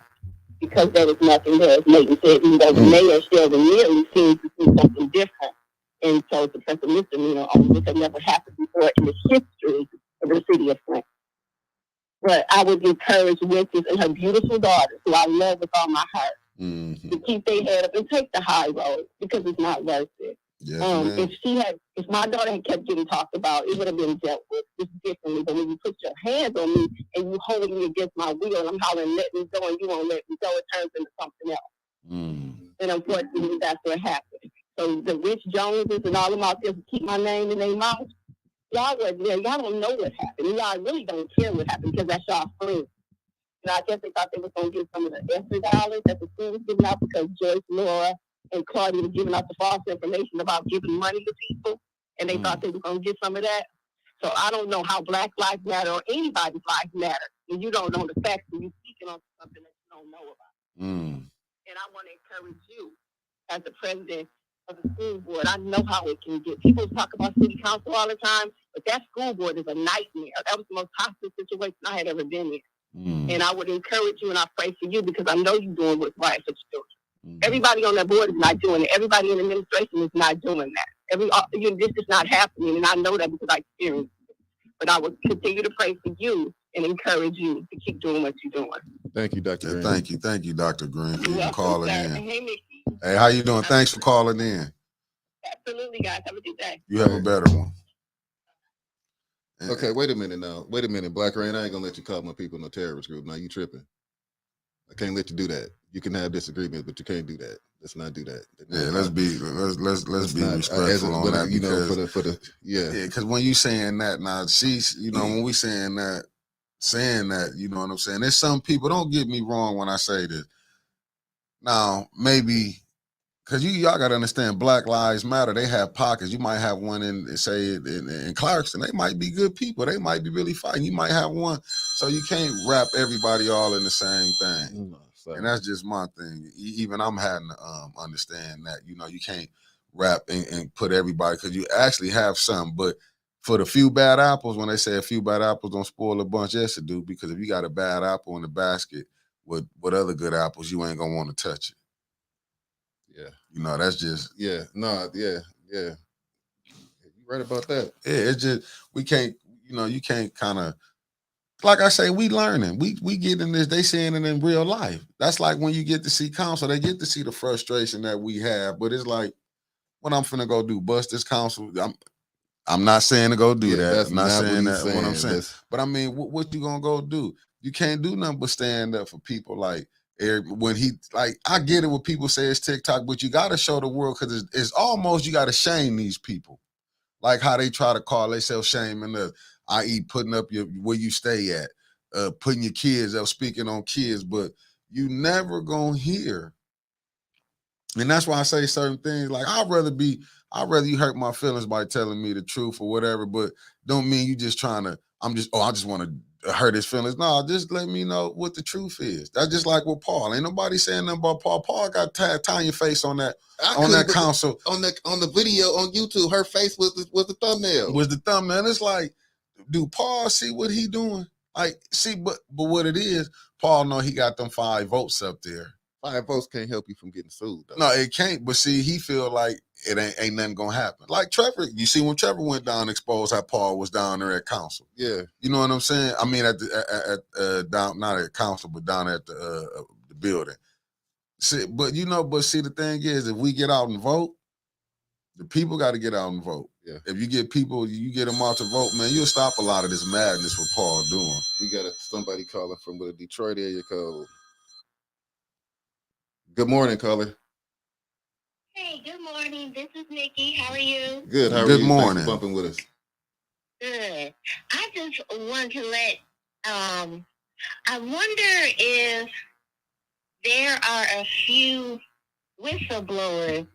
Because there was nothing there, as Megan said, even though the mayor still immediately seems to see something different. And so it's a pessimistic, this had never happened before in the history of the city of Flint. But I would encourage Winston and her beautiful daughters, who I love with all my heart, to keep their head up and take the high road because it's not worth it. Yes, if my daughter had kept getting talked about, it would have been dealt with just differently. But when you put your hands on me and you holding me against my will, and I'm hollering, let me go, and you won't let me go, it turns into something else. And unfortunately, that's what happened. So the Rich Joneses and all of them out there who keep my name in their mouth, y'all wasn't there. Y'all don't know what happened. And y'all really don't care what happened because that's y'all friends. And I guess they thought they was going to get some of the extra dollars that the school was giving out because Joyce, Laura, and Claudia were giving out the false information about giving money to people. And they thought they were going to get some of that. So I don't know how Black Lives Matter or anybody's lives matter. And you don't know the facts and you're speaking on something that you don't know about. And I want to encourage you as the president of the school board. I know how it can get. People talk about city council all the time, but that school board is a nightmare. That was the most hostile situation I had ever been in. And I would encourage you and I pray for you because I know you're doing what's right for children. Everybody on that board is not doing it. Everybody in the administration is not doing that. This is not happening, and I know that because I experienced it. But I will continue to pray for you and encourage you to keep doing what you're doing. Thank you, Dr. Green. Thank you, Dr. Green, for even calling in. Hey, Mickey. Hey, how you doing? Thanks for calling in. Absolutely, guys. Have a good day. You have a better one. Okay, wait a minute now. Wait a minute, Black Rain. I ain't gonna let you call my people in a terrorist group. Now you tripping. I can't let you do that. You can have disagreements, but you can't do that. Let's not do that. Yeah, let's be respectful on that. Because when you saying that now, she's when we saying that, you know what I'm saying. There's some people. Don't get me wrong when I say this. Now maybe because y'all got to understand, Black Lives Matter. They have pockets. You might have one in, say, in Clarkston. They might be good people. They might be really fighting. You might have one. So you can't wrap everybody all in the same thing. No, so, And that's just my thing. Even I'm having to understand that, you know, you can't wrap and put everybody, because you actually have some. But for the few bad apples, when they say a few bad apples don't spoil a bunch, yes, it do. Because if you got a bad apple in the basket with other good apples, you ain't going to want to touch it. yeah. You know, that's just. Yeah. No, yeah. Yeah. You right about that. Yeah, it's just, we can't, you know, you can't kind of, like I say, we learning. We get in this, they seeing it in real life. That's like when you get to see council, they get to see the frustration that we have. But it's like, what I'm finna go do, bust this council. I'm not saying to go do that. That's I'm not saying that. saying. What I'm saying. But I mean, what you gonna go do? You can't do nothing but stand up for people like Eric. When he, like, I get it when people say it's TikTok, but you gotta show the world, because it's almost, you gotta shame these people. Like how they try to call themselves shaming us, i.e. putting up your where you stay at, putting your kids up, speaking on kids, but you never gonna hear. And that's why I say certain things like I'd rather you hurt my feelings by telling me the truth or whatever, but don't mean you just trying to, I just want to hurt his feelings. No, just let me know what the truth is. That's just like with Paul. Ain't nobody saying nothing about Paul. Paul got Tanya face on that council. On the video on YouTube, her face was the thumbnail. Was the thumbnail. It's like, do Paul see what he doing? Like, see, but what it is, Paul know he got them 5 votes up there. 5 votes can't help you from getting sued, though. No, it can't. But see, he feel like it ain't nothing gonna happen. Like Trevor, you see when Trevor went down, exposed how Paul was down there at council. Yeah, you know what I'm saying. I mean, down, not at council, but down at the building. See, but see, the thing is, if we get out and vote, the people got to get out and vote. Yeah. If you get people, you get them out to vote, man, you'll stop a lot of this madness what Paul doing. We got somebody calling from the Detroit area code. Good morning, caller. Hey, good morning. This is Nikki. How are you? Good. How are Good you? morning. Thanks for bumping with us. Good. I just wanted to let, I wonder if there are a few whistleblowers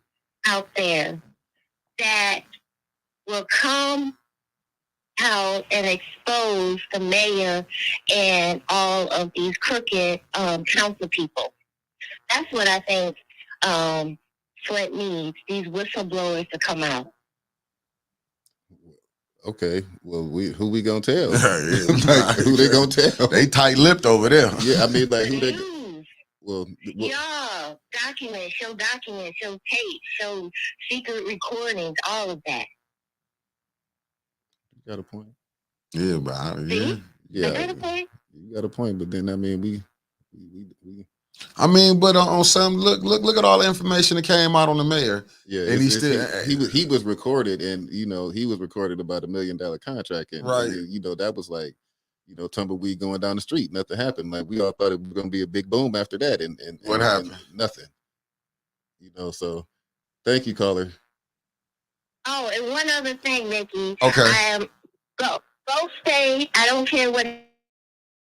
out there that will come out and expose the mayor and all of these crooked council people. That's what I think Flint needs, these whistleblowers to come out. Okay, well, who we gonna tell? Like, who they gonna tell? They tight-lipped over there. Yeah, I mean, like, who they? News. Well, Yeah, documents, show tape, show secret recordings, all of that. you got a point. Yeah, but See? I Yeah, got a point. you got a point. But then, I mean, we but on some look at all the information that came out on the mayor. yeah, And he was recorded, and he was recorded about $1 million contract, and Right. that was like, tumbleweed going down the street. Nothing happened. Like, we all thought it was going to be a big boom after that, and What happened? Nothing. So thank you, caller. Oh, and one other thing, Nikki. Okay. Go stay. I don't care what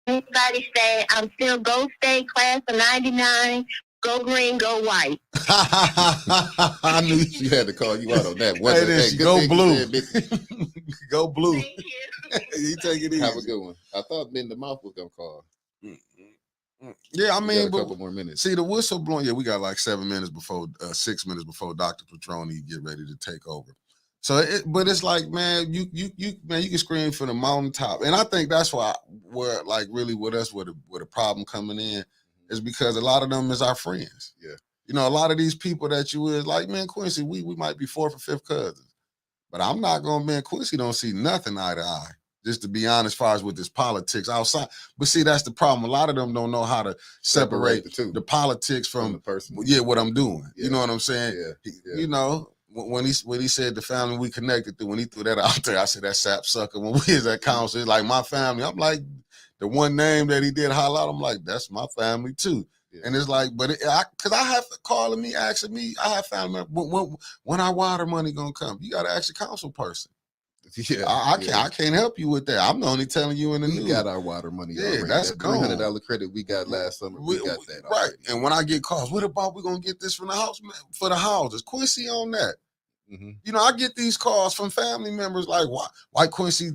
anybody say. I'm still go stay, class of 99. Go green, go white. I knew She had to call you out on that. Hey, then she go thing you blue. said, Nikki. Go blue. Thank you. You take it easy. Have a good one. I thought Ben the Mouth was gonna call. Yeah, I We mean, got a but couple more minutes. see the whistle blowing. Yeah, we got like 6 minutes before Dr. Petroni get ready to take over. So, but it's like, man, you can scream from the mountaintop, and I think that's where like really with us, where the problem coming in is because a lot of them is our friends. Yeah. A lot of these people that you is like, man, Quincy, we might be 4th or 5th cousins, but I'm not gonna, man, Quincy don't see nothing eye to eye. Just to be honest, as far as with this politics outside. But see, that's the problem. A lot of them don't know how to separate the two the politics from the person. what I'm doing. Yeah. You know what I'm saying? Yeah. When he said the family we connected through, when he threw that out there, I said that sap sucker. When we was at council, it's like my family. I'm like, the one name that he did highlight, I'm like, that's my family too. Yeah. And it's like, but because I have calling me, asking me, I have family members, when our water money gonna come? You got to ask the council person. Yeah, I can't help you with that. I'm only telling you in the we news. got our water money Yeah, already. that's That gone. $300 credit we got last summer, we got that right. already. And when I get calls, what about we gonna get this from the house for the houses? Quincy on that. Mm-hmm. You know, I get these calls from family members like, why Quincy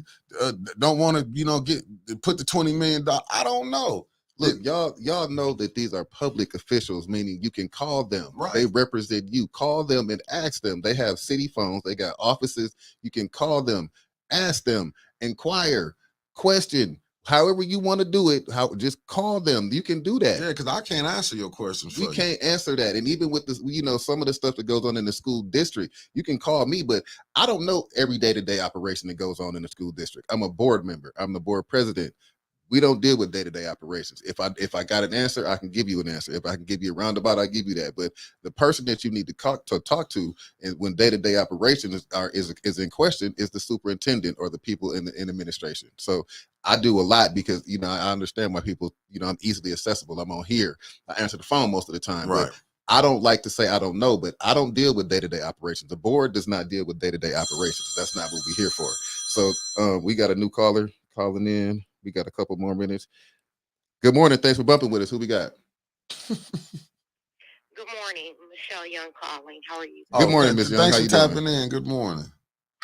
don't want to, put the $20 million. I don't know. Look, y'all know that these are public officials, meaning you can call them. Right. They represent you. Call them and ask them. They have city phones. They got offices. You can call them, ask them, inquire, question, however you want to do it. Just call them. You can do that. Yeah, because I can't answer your questions. We can't answer that. And even with this, some of the stuff that goes on in the school district, you can call me, but I don't know every day-to-day operation that goes on in the school district. I'm a board member. I'm the board president. We don't deal with day-to-day operations. If I got an answer, I can give you an answer. If I can give you a roundabout, I give you that. But the person that you need to talk to, and when day-to-day operations is in question, is the superintendent or the people in administration. So I do a lot because I understand why people, I'm easily accessible. I'm on here. I answer the phone most of the time. Right. But I don't like to say I don't know, but I don't deal with day-to-day operations. The board does not deal with day-to-day operations. That's not what we're here for. So we got a new caller calling in. We got a couple more minutes. Good morning. Thanks for bumping with us. Who we got? Good morning, Michelle Young calling. How are you? Good morning, Ms. Young. Thanks How for you tapping doing? in. Good morning.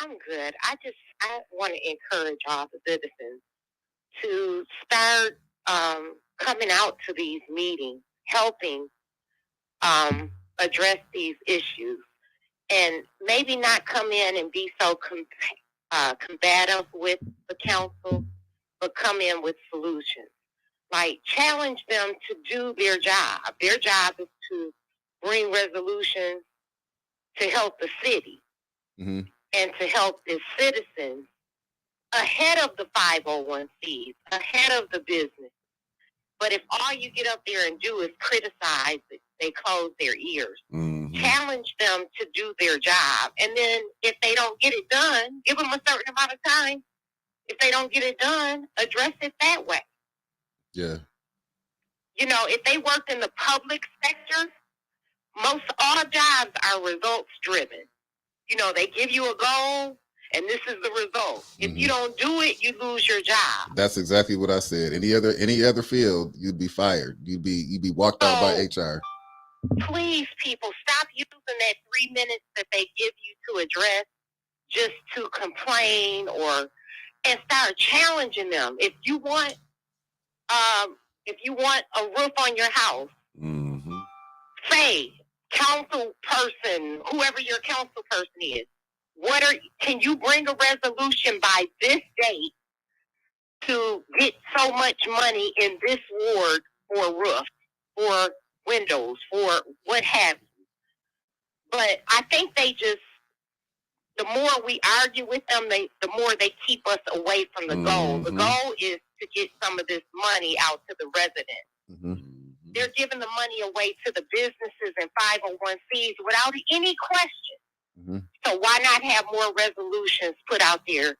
I'm good. I want to encourage all the citizens to start coming out to these meetings, helping address these issues, and maybe not come in and be so combative with the council, but come in with solutions. Like, challenge them to do their job. Their job is to bring resolutions to help the city and to help the citizens ahead of the 501c, ahead of the business. But if all you get up there and do is criticize, they close their ears. Mm-hmm. Challenge them to do their job. And then if they don't get it done, give them a certain amount of time. If they don't get it done, address it that way. Yeah. If they worked in the public sector, most all jobs are results driven. They give you a goal and this is the result. If you don't do it, you lose your job. That's exactly what I said. Any other field, you'd be fired. You'd be walked out by HR. Please, people, stop using that 3 minutes that they give you to address just to complain and start challenging them. If you want a roof on your house, say, council person, whoever your council person is, can you bring a resolution by this date to get so much money in this ward for roof, for windows, for what have you? But I think the more we argue with them, the more they keep us away from the goal. The goal is to get some of this money out to the residents. They're giving the money away to the businesses and 501cs without any question. So why not have more resolutions put out there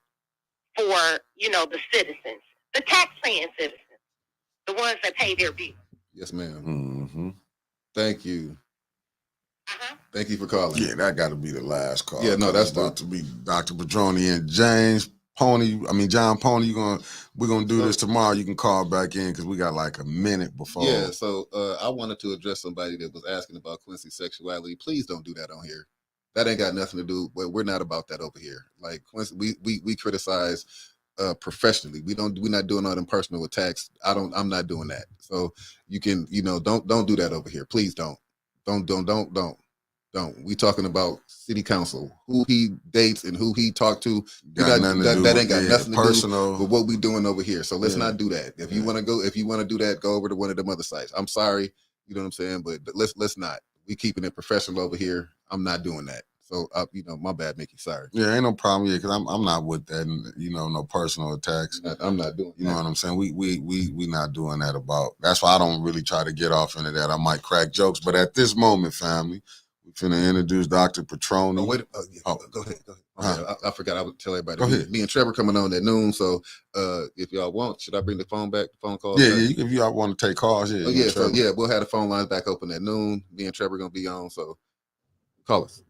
for, the citizens, the taxpaying citizens, the ones that pay their bills? Yes, ma'am. Thank you. Thank you for calling. Yeah, that got to be the last call. Yeah, no, that's about to be Dr. Petroni and John Pony. We're gonna do this tomorrow. You can call back in because we got like a minute before. Yeah, so I wanted to address somebody that was asking about Quincy's sexuality. Please don't do that on here. That ain't got nothing to do. We're not about that over here. Like Quincy, we criticize professionally. We're not doing all them personal attacks. I'm not doing that. So you can, don't do that over here. Please don't. We talking about city council, who he dates and who he talked to. That ain't got nothing to do with what we doing over here. So let's not do that. If you want to do that, go over to one of them other sites. I'm sorry, you know what I'm saying, but let's not. We keeping it professional over here. I'm not doing that. So my bad, Mickey. Sorry. Yeah, ain't no problem. Yeah, because I'm not with that. And, no personal attacks. I'm not doing. You know what I'm saying? We not doing that about. That's why I don't really try to get off into that. I might crack jokes, but at this moment, family, we finna introduce Dr. Petroni. Go ahead. I forgot. I would tell everybody. Go ahead. Me and Trevor coming on at noon. So if y'all want, should I bring the phone back? The phone call? Yeah. If y'all want to take calls, yeah. We'll have the phone lines back open at noon. Me and Trevor gonna be on. So call us.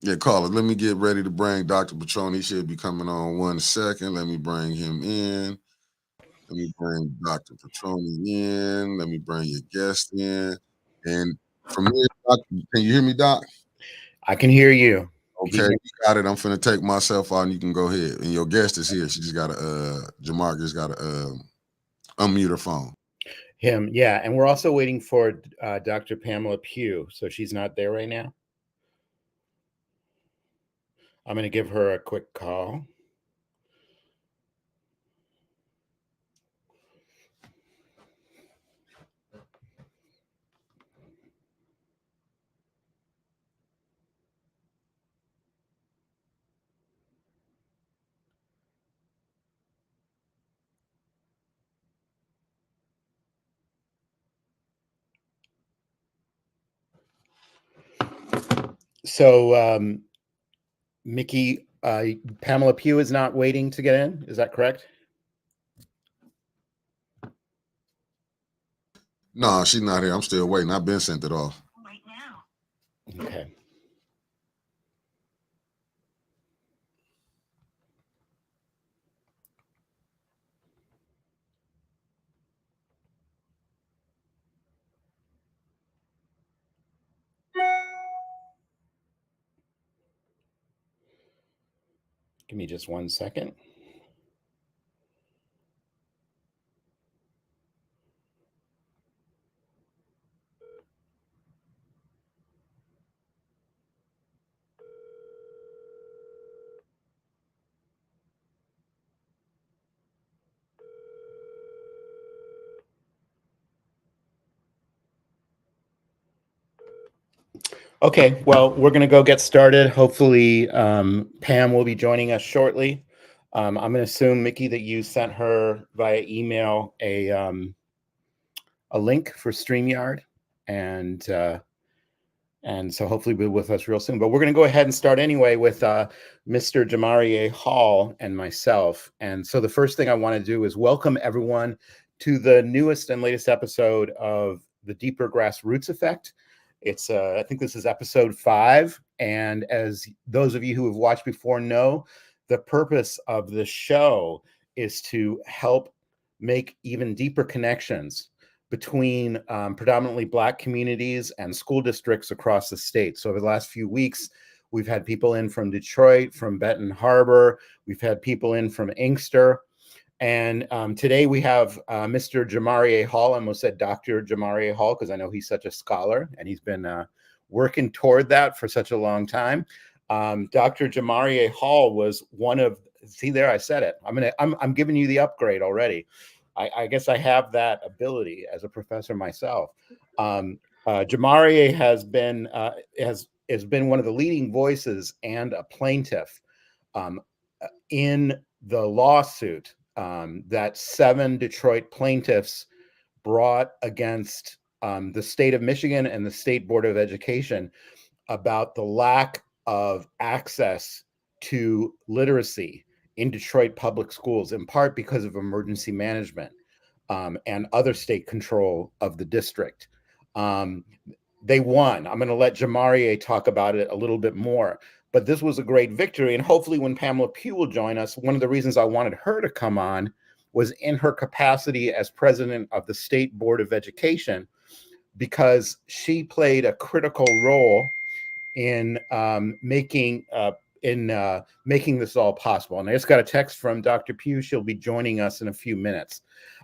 Yeah, caller. Let me get ready to bring Dr. Petroni. He should be coming on 1 second. Let me bring him in. Let me bring Dr. Petroni in. Let me bring your guest in. And from here, Doc, can you hear me, Doc? I can hear you. Okay, you got it. I'm finna take myself out and you can go ahead. And your guest is here. She just got to, Jamar just got to unmute her phone. Him, yeah. And we're also waiting for Dr. Pamela Pugh. So she's not there right now. I'm going to give her a quick call. So, Mickey, Pamela Pugh is not waiting to get in. Is that correct? No, she's not here. I'm still waiting. I've been sent it off. Right now. Okay. Give me just 1 second. Okay, well, we're going to go get started. Hopefully, Pam will be joining us shortly. I'm going to assume, Mickey, that you sent her via email a link for StreamYard, and so hopefully be with us real soon. But we're going to go ahead and start anyway with Mr. Jamarie Hall and myself. And so the first thing I want to do is welcome everyone to the newest and latest episode of the Deeper Grassroots Effect. It's I think this is episode 5, and as those of you who have watched before know, the purpose of the show is to help make even deeper connections between predominantly Black communities and school districts across the state. So over the last few weeks, we've had people in from Detroit, from Benton Harbor, we've had people in from Inkster. And today we have Mr. Jamarie Hall. I almost said Dr. Jamarie Hall because I know he's such a scholar and he's been working toward that for such a long time. Dr. Jamarie Hall was one of, see there, I said it. I'm giving you the upgrade already. I guess I have that ability as a professor myself. Jamarie has been one of the leading voices and a plaintiff in the lawsuit that 7 Detroit plaintiffs brought against the state of Michigan and the State Board of Education about the lack of access to literacy in Detroit public schools, in part because of emergency management and other state control of the district. They won. I'm going to let Jamarie talk about it a little bit more. But this was a great victory. And hopefully when Pamela Pugh will join us, one of the reasons I wanted her to come on was in her capacity as president of the State Board of Education, because she played a critical role in making this all possible. And I just got a text from Dr. Pugh. She'll be joining us in a few minutes.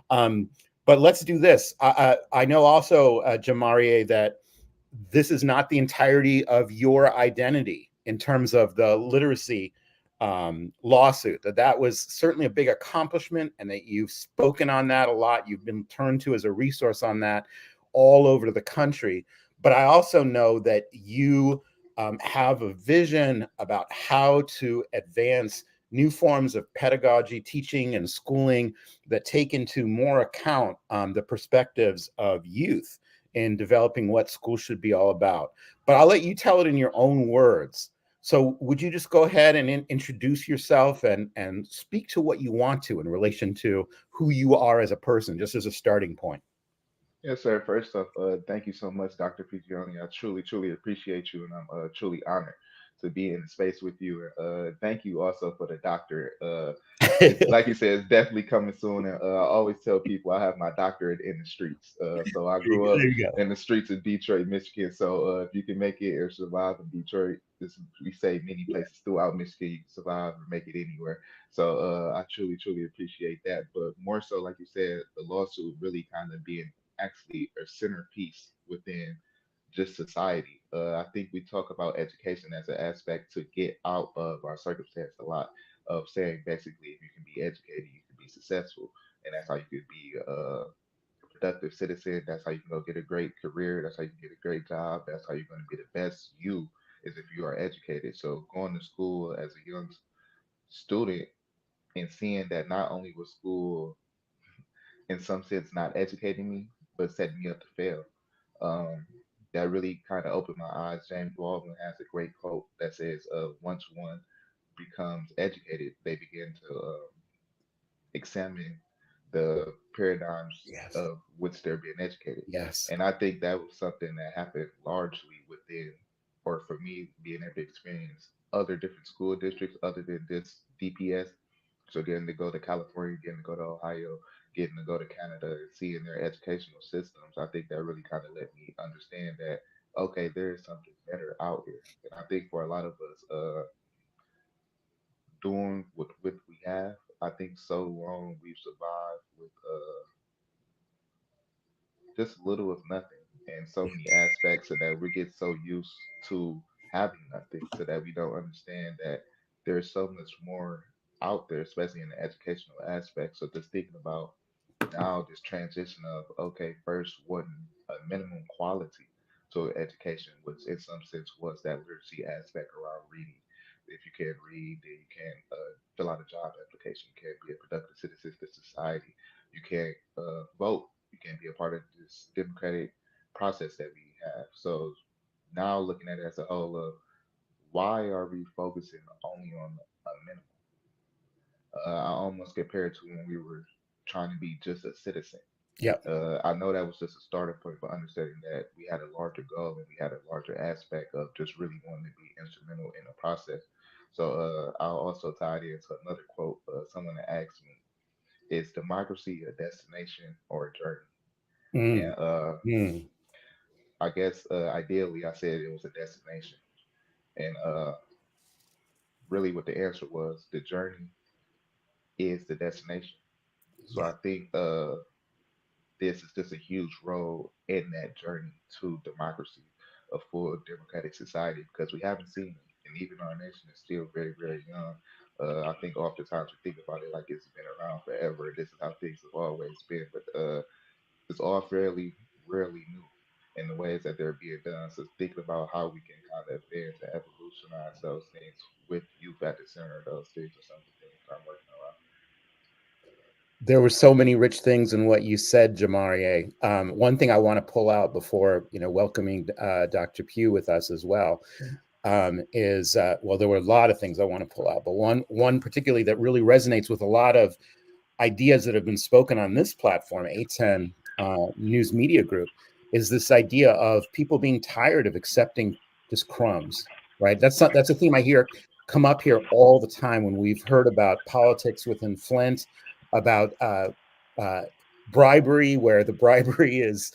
But let's do this. I know also, Jamarie, that this is not the entirety of your identity in terms of the literacy lawsuit. That was certainly a big accomplishment, and that you've spoken on that a lot. You've been turned to as a resource on that all over the country. But I also know that you have a vision about how to advance new forms of pedagogy, teaching, and schooling that take into more account the perspectives of youth in developing what school should be all about. But I'll let you tell it in your own words. So would you just go ahead and introduce yourself and speak to what you want to in relation to who you are as a person, just as a starting point? Yes, sir. First off, thank you so much, Dr. Pigioni. I truly, truly appreciate you, and I'm truly honored to be in the space with you. Thank you also for the doctorate. It's like you said, it's definitely coming soon. And I always tell people I have my doctorate in the streets. So I grew up There you go. in the streets of Detroit, Michigan. So if you can make it or survive in Detroit, we say many places throughout Michigan you can survive or make it anywhere. So I truly, truly appreciate that. But more so, like you said, the lawsuit really kind of being actually a centerpiece within just society. I think we talk about education as an aspect to get out of our circumstance a lot of saying basically if you can be educated, you can be successful, and that's how you could be a productive citizen. That's how you can go get a great career. That's how you can get a great job. That's how you're going to be the best you is if you are educated. So going to school as a young student and seeing that not only was school in some sense not educating me, but setting me up to fail. Um, that really kind of opened my eyes. James Baldwin has a great quote that says, "Once one becomes educated, they begin to examine the paradigms Yes. of which they're being educated." Yes. And I think that was something that happened largely within, or for me, being able to experience other different school districts other than this DPS. So getting to go to California, getting to go to Ohio, getting to go to Canada and seeing their educational systems, I think that really kind of let me understand that, okay, there is something better out here. And I think for a lot of us, doing what we have, I think so long we've survived with just little of nothing and so many aspects, so that we get so used to having nothing, so that we don't understand that there's so much more out there, especially in the educational aspect. So just thinking about now this transition of, okay, first wanting a minimum quality to education, which in some sense was that literacy aspect around reading. If you can't read, then you can't fill out a job application. You can't be a productive citizen to society. You can't vote. You can't be a part of this democratic process that we have. So now looking at it as a whole of why are we focusing only on a minimum? I almost compare it to when we were trying to be just a citizen. Yep. I know that was just a starting point for understanding that we had a larger goal and we had a larger aspect of just really wanting to be instrumental in the process. So I'll also tie it into another quote. Someone that asked me, "Is democracy a destination or a journey?" Mm, And mm. I guess ideally, I said it was a destination. And really, what the answer was, the journey is the destination. So Yeah. I think this is just a huge role in that journey to democracy, a full democratic society, because we haven't seen it. And even our nation is still very, very young. I think oftentimes we think about it like it's been around forever. This is how things have always been, but it's all fairly rarely new in the ways that they're being done. So thinking about how we can kind of advance and evolutionize those things with youth at the center of those things are some of the things I'm working around. There were so many rich things in what you said, Jamarie. One thing I want to pull out before welcoming Dr. Pugh with us as well is well, there were a lot of things I want to pull out, but one particularly that really resonates with a lot of ideas that have been spoken on this platform, A10 News Media Group, is this idea of people being tired of accepting just crumbs, right? That's a theme I hear come up here all the time when we've heard about politics within Flint, about bribery, where the bribery is,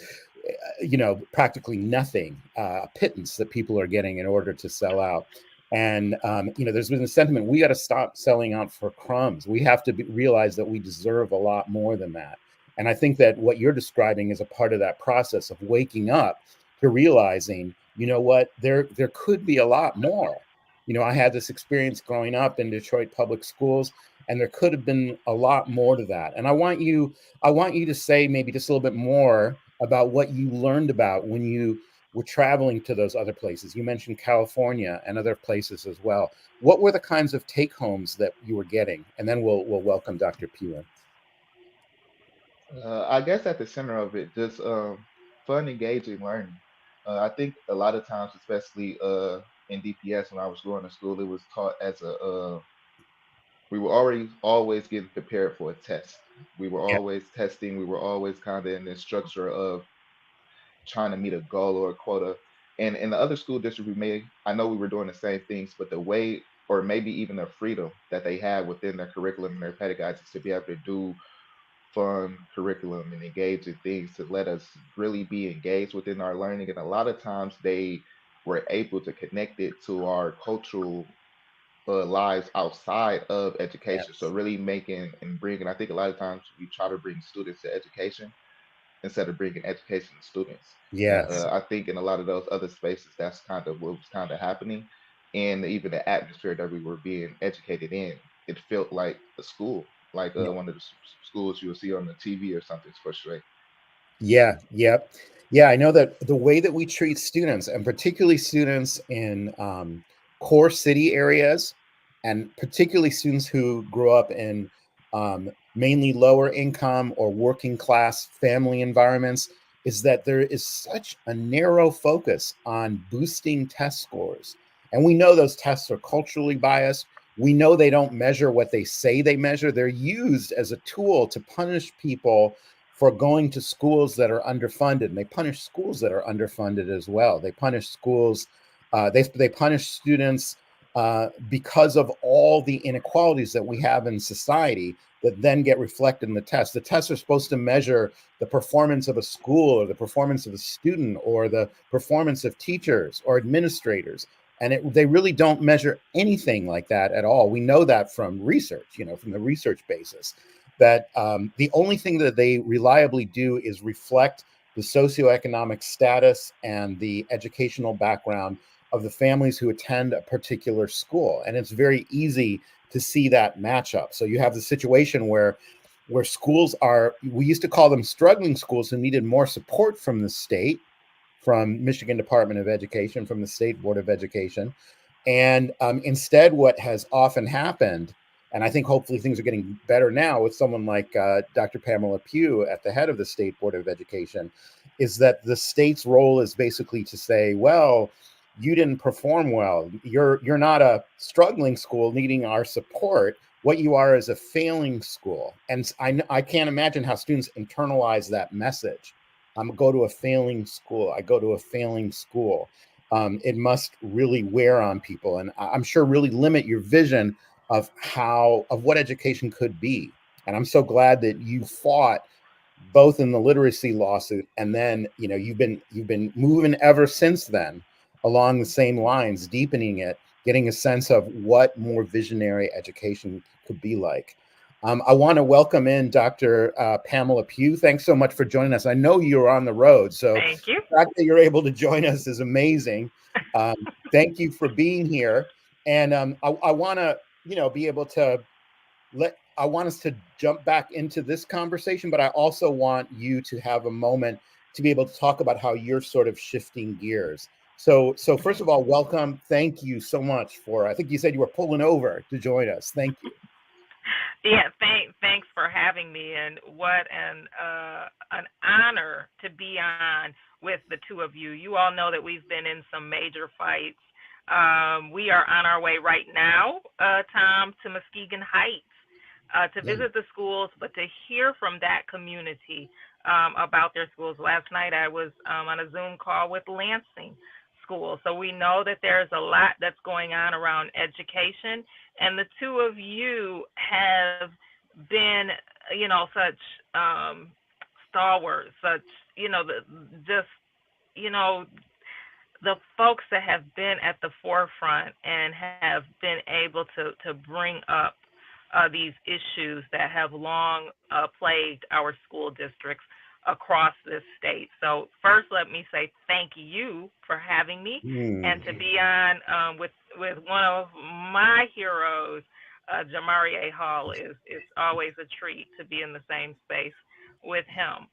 practically nothing, a pittance that people are getting in order to sell out. And there's been a sentiment: we got to stop selling out for crumbs. We have to realize that we deserve a lot more than that. And I think that what you're describing is a part of that process of waking up to realizing, what, there could be a lot more. I had this experience growing up in Detroit public schools, and there could have been a lot more to that. And I want you to say maybe just a little bit more about what you learned about when you were traveling to those other places. You mentioned California and other places as well. What were the kinds of take homes that you were getting? And then we'll welcome Dr. Pugh. I guess at the center of it, just fun, engaging learning. I think a lot of times, especially in DPS, when I was going to school, it was taught as we were already always getting prepared for a test. We were Yeah. always testing. We were always kind of in this structure of trying to meet a goal or a quota. And in the other school district I know we were doing the same things, but the way, or maybe even the freedom that they had within their curriculum and their pedagogy to be able to do fun curriculum and engage in things to let us really be engaged within our learning. And a lot of times they were able to connect it to our cultural lives outside of education. So Yes. really making and bringing, I think a lot of times we try to bring students to education instead of bringing education to students. And Yes. I think in a lot of those other spaces, that's kind of what was kind of happening. And even the atmosphere that we were being educated in, it felt like a school, like Yeah. one of the schools you will see on the TV or something for sure. Yeah. Yep. Yeah. I know that the way that we treat students, and particularly students in core city areas, and particularly students who grow up in mainly lower income or working class family environments, is that there is such a narrow focus on boosting test scores. And we know those tests are culturally biased. We know they don't measure what they say they measure. They're used as a tool to punish people for going to schools that are underfunded. And they punish schools that are underfunded as well. They punish schools, they punish students because of all the inequalities that we have in society that then get reflected in the test. The tests are supposed to measure the performance of a school or the performance of a student or the performance of teachers or administrators. And they really don't measure anything like that at all. We know that from research, from the research basis, that the only thing that they reliably do is reflect the socioeconomic status and the educational background of the families who attend a particular school. And it's very easy to see that matchup. So you have the situation where schools we used to call them struggling schools who needed more support from the state, from Michigan Department of Education, from the State Board of Education. And instead, what has often happened, and I think hopefully things are getting better now with someone like Dr. Pamela Pugh at the head of the State Board of Education, is that the state's role is basically to say, well, you didn't perform well. You're not a struggling school needing our support. What you are is a failing school. And I can't imagine how students internalize that message. Go to a failing school. I go to a failing school. It must really wear on people, and I'm sure really limit your vision of what education could be. And I'm so glad that you fought both in the literacy lawsuit, and then you've been moving ever since then along the same lines, deepening it, getting a sense of what more visionary education could be like. I want to welcome in Dr. Pamela Pugh. Thanks so much for joining us. I know you're on the road, so Thank you. the fact that you're able to join us is amazing. Thank you for being here. And I want to, be able to I want us to jump back into this conversation, but I also want you to have a moment to be able to talk about how you're sort of shifting gears. So first of all, welcome. Thank you so much I think you said you were pulling over to join us. Thank you. Yeah, thanks for having me, and what an honor to be on with the two of you. You all know that we've been in some major fights. We are on our way right now, Tom, to Muskegon Heights to visit the schools, but to hear from that community about their schools. Last night I was on a Zoom call with Lansing School, so we know that there's a lot that's going on around education, and the two of you have been, such stalwarts, such, the folks that have been at the forefront and have been able to bring up these issues that have long plagued our school districts across this state. So first, let me say thank you for having me, and to be on with one of my heroes, Jamari A. Hall, is always a treat to be in the same space with him.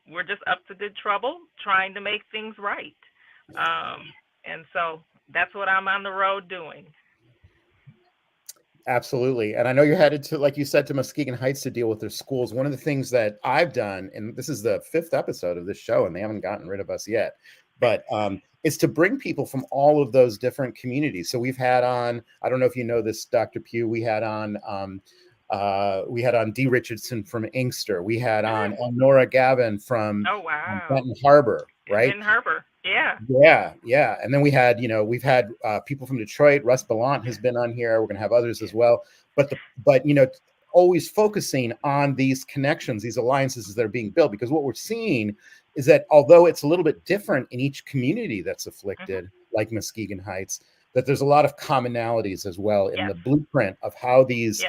We're just up to good trouble trying to make things right. And so that's what I'm on the road doing. Absolutely. And I know you're headed to, like you said, to Muskegon Heights to deal with their schools. One of the things that I've done, and this is the 5th episode of this show, and they haven't gotten rid of us yet, but is to bring people from all of those different communities. So we've had on, I don't know if you know this, Dr. Pugh, we had on We had on Dee Richardson from Inkster. We had on Nora Gavin from Oh wow. Benton Harbor, right? Ben Harper. Yeah. Yeah. And then we had, we've had people from Detroit. Russ Ballant has been on here. We're going to have others as well. But always focusing on these connections, these alliances that are being built, because what we're seeing is that although it's a little bit different in each community that's afflicted, like Muskegon Heights, that there's a lot of commonalities as well in the blueprint of how these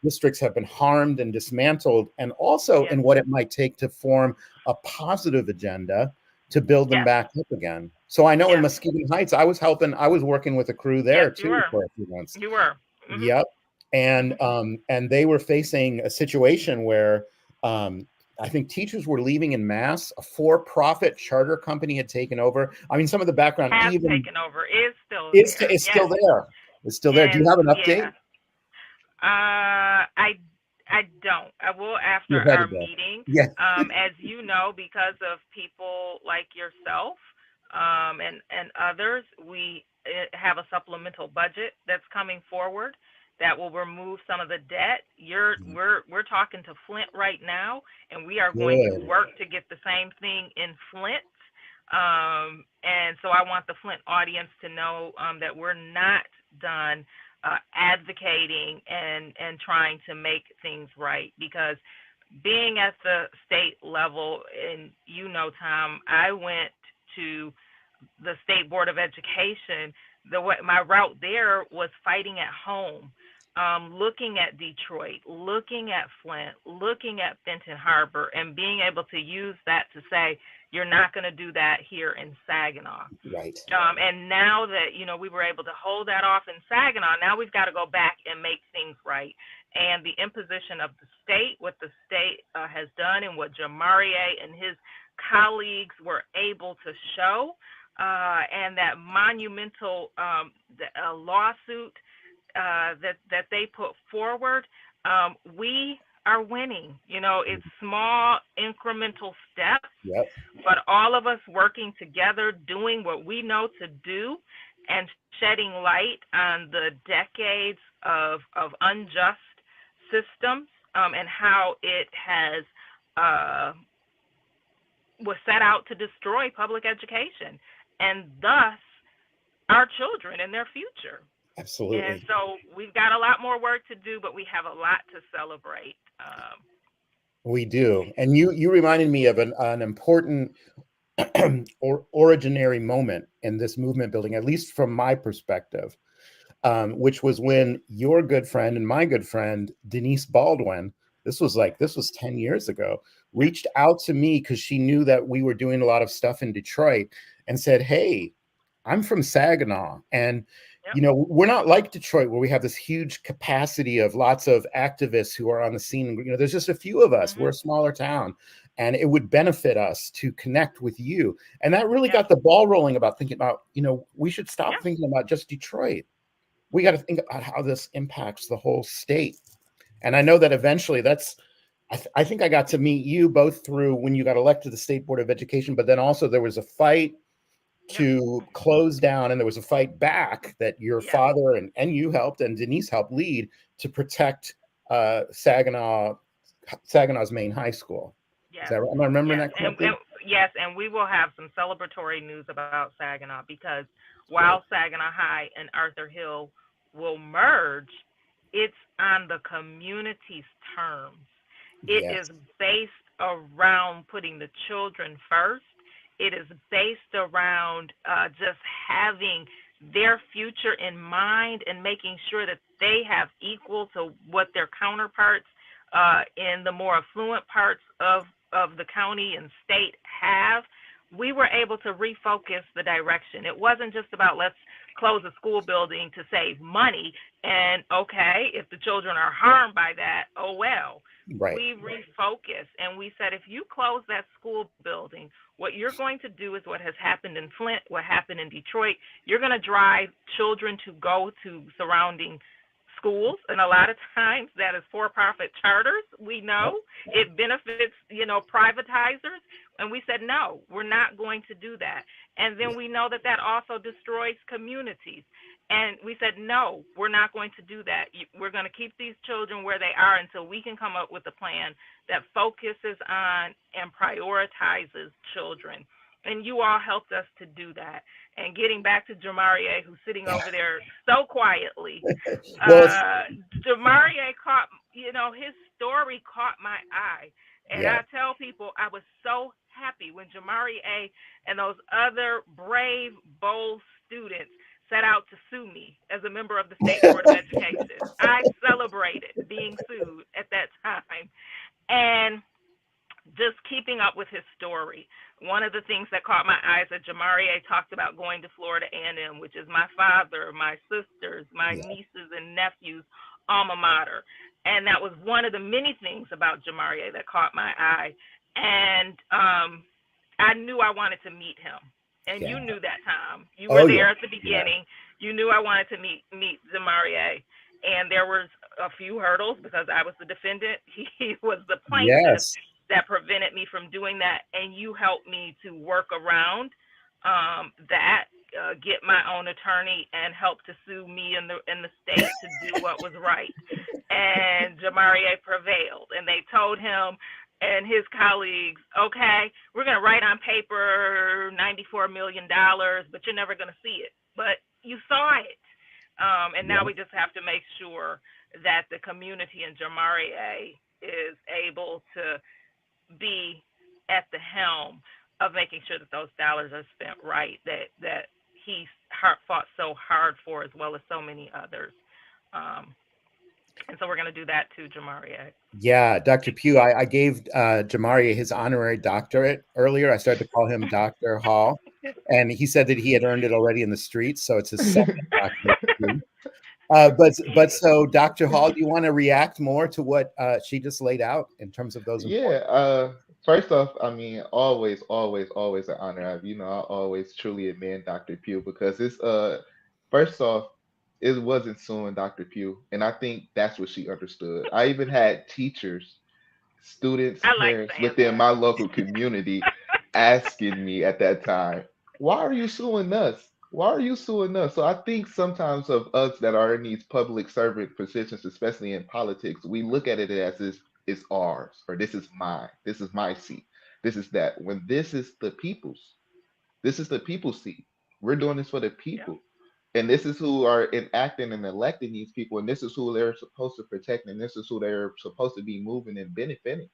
districts have been harmed and dismantled, and also in what it might take to form a positive agenda to build them back up again. So I know in Muskegon Heights, I was working with a crew there too for a few months. You were. Mm-hmm. Yep. And they were facing a situation where I think teachers were leaving in mass. A for-profit charter company had taken over. I mean, some of the background taken over, is still still there. It's still there. Do you have an update? I don't. I will after our meeting. Yeah. As you know, because of people like yourself and others, we have a supplemental budget that's coming forward that will remove some of the debt. We're talking to Flint right now, and we are going to work to get the same thing in Flint. And so I want the Flint audience to know that we're not done advocating and trying to make things right, because being at the state level, and Tom, I went to the State Board of Education. My route there was fighting at home, looking at Detroit, looking at Flint, looking at Benton Harbor, and being able to use that to say, you're not going to do that here in Saginaw. Right. And now that, we were able to hold that off in Saginaw, now we've got to go back and make things right. And the imposition of the state, what the state has done, and what Jamarie and his colleagues were able to show, and that monumental lawsuit that they put forward, we are winning. It's small incremental steps, but all of us working together, doing what we know to do, and shedding light on the decades of unjust systems and how it has was set out to destroy public education and thus our children and their future. Absolutely. And so we've got a lot more work to do, but we have a lot to celebrate. We do. And you reminded me of an important originary moment in this movement building, at least from my perspective, which was when your good friend and my good friend, Denise Baldwin, this was 10 years ago, reached out to me because she knew that we were doing a lot of stuff in Detroit and said, hey, I'm from Saginaw. And we're not like Detroit where we have this huge capacity of lots of activists who are on the scene. There's just a few of us. Mm-hmm. We're a smaller town, and it would benefit us to connect with you. And that really got the ball rolling about thinking about, we should stop thinking about just Detroit. We got to think about how this impacts the whole state. And I know that eventually I think I got to meet you both through when you got elected to the State Board of Education, but then also there was a fight to close down, and there was a fight back that your father and you helped, and Denise helped lead to protect Saginaw's main high school. Is that right? Am I remembering that correctly? Yes, and we will have some celebratory news about Saginaw, because while Saginaw High and Arthur Hill will merge, it's on the community's terms. It is based around putting the children first. It is based around just having their future in mind and making sure that they have equal to what their counterparts in the more affluent parts of the county and state have. We were able to refocus the direction. It wasn't just about let's close a school building to save money, and okay, if the children are harmed by that, oh well. Right. We refocused, and we said, if you close that school building, what you're going to do is what has happened in Flint, what happened in Detroit. You're going to drive children to go to surrounding schools, and a lot of times that is for-profit charters. We know it benefits, privatizers, and we said no, we're not going to do that. And then we know that that also destroys communities. And we said, no, we're not going to do that. We're going to keep these children where they are until we can come up with a plan that focuses on and prioritizes children. And you all helped us to do that. And getting back to Jamarie, who's sitting over there so quietly, Well, Jamarie caught, his story caught my eye. And yeah. I tell people I was so happy when Jamarie and those other brave, bold students set out to sue me as a member of the State Board of Education. I celebrated being sued at that time. And just keeping up with his story. One of the things that caught my eyes that Jamarie talked about going to Florida A&M, which is my father, my sisters, my nieces and nephews' alma mater. And that was one of the many things about Jamarie that caught my eye. And I knew I wanted to meet him. And you knew that, Tom. You were there at the beginning. You knew I wanted to meet Jamarie. And there was a few hurdles because I was the defendant. He was the plaintiff that prevented me from doing that. And you helped me to work around that, get my own attorney and help to sue me in the state to do what was right. And Jamarie prevailed. And they told him and his colleagues, okay, we're going to write on paper $94 million, but you're never going to see it. But you saw it. And now we just have to make sure that the community in Jamarie is able to be at the helm of making sure that those dollars are spent right, that he fought so hard for, as well as so many others. And so we're going to do that too, Jamarie. Yeah, Dr. Pugh, I gave Jamarie his honorary doctorate earlier. I started to call him Dr. Hall, and he said that he had earned it already in the streets, so it's his second doctorate. But so, Dr. Hall, do you want to react more to what she just laid out in terms of those? First off, I mean, always an honor. I always truly admire Dr. Pugh because it's first off, it wasn't suing Dr. Pugh, and I think that's what she understood. I even had teachers, students, parents within my local community asking me at that time, "Why are you suing us? Why are you suing us?" So I think sometimes of us that are in these public servant positions, especially in politics, we look at it as this is ours or this is mine. This is my seat. This is that. When this is the people's, this is the people's seat. We're doing this for the people. And this is who are enacting and electing these people, and this is who they're supposed to protect, and this is who they're supposed to be moving and benefiting.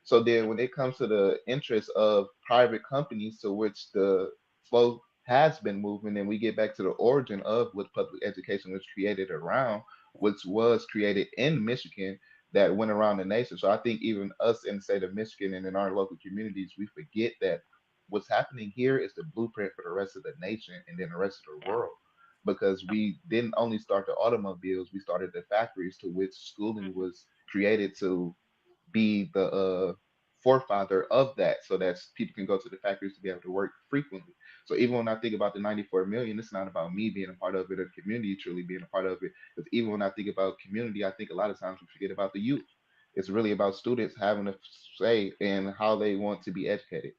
So then, when it comes to the interests of private companies, to which the flow has been moving, and we get back to the origin of what public education was created around, which was created in Michigan, that went around the nation. So I think even us in the state of Michigan and in our local communities, we forget that what's happening here is the blueprint for the rest of the nation and then the rest of the world because we didn't only start the automobiles, we started the factories to which schooling was created to be the forefather of that so that people can go to the factories to be able to work frequently. So even when I think about the 94 million, it's not about me being a part of it or the community truly being a part of it. Because even when I think about community, I think a lot of times we forget about the youth. It's really about students having a say in how they want to be educated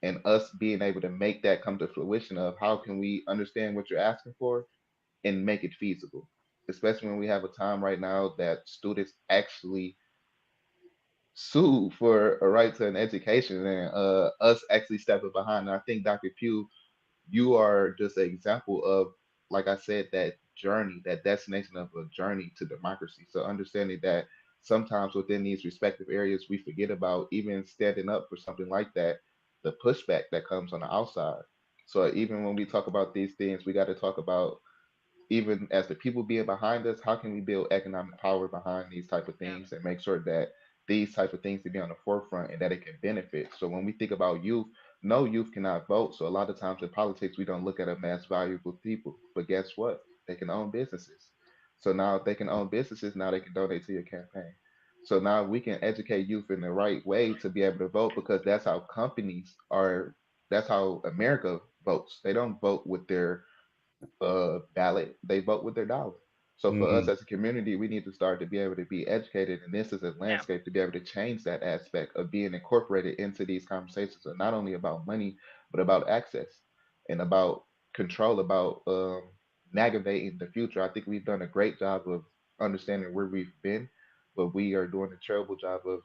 and us being able to make that come to fruition of how can we understand what you're asking for and make it feasible, especially when we have a time right now that students actually sue for a right to an education and us actually stepping behind. And I think Dr. Pugh, you are just an example of, like I said, that journey, that destination of a journey to democracy. So understanding that sometimes within these respective areas, we forget about even standing up for something like that, the pushback that comes on the outside. So even when we talk about these things, we got to talk about even as the people being behind us, how can we build economic power behind these type of Yeah. things and make sure that these type of things to be on the forefront and that it can benefit. So when we think about youth, no youth cannot vote. So a lot of times in politics, we don't look at them as valuable people. But guess what? They can own businesses. So now if they can own businesses, now they can donate to your campaign. So now we can educate youth in the right way to be able to vote because that's how companies are, that's how America votes. They don't vote with their ballot, they vote with their dollar. So for us Mm, as a community, we need to start to be able to be educated, and this is a Yeah. landscape to be able to change that aspect of being incorporated into these conversations, and not only about money, but about access and about control, about navigating the future. I think we've done a great job of understanding where we've been, but we are doing a terrible job of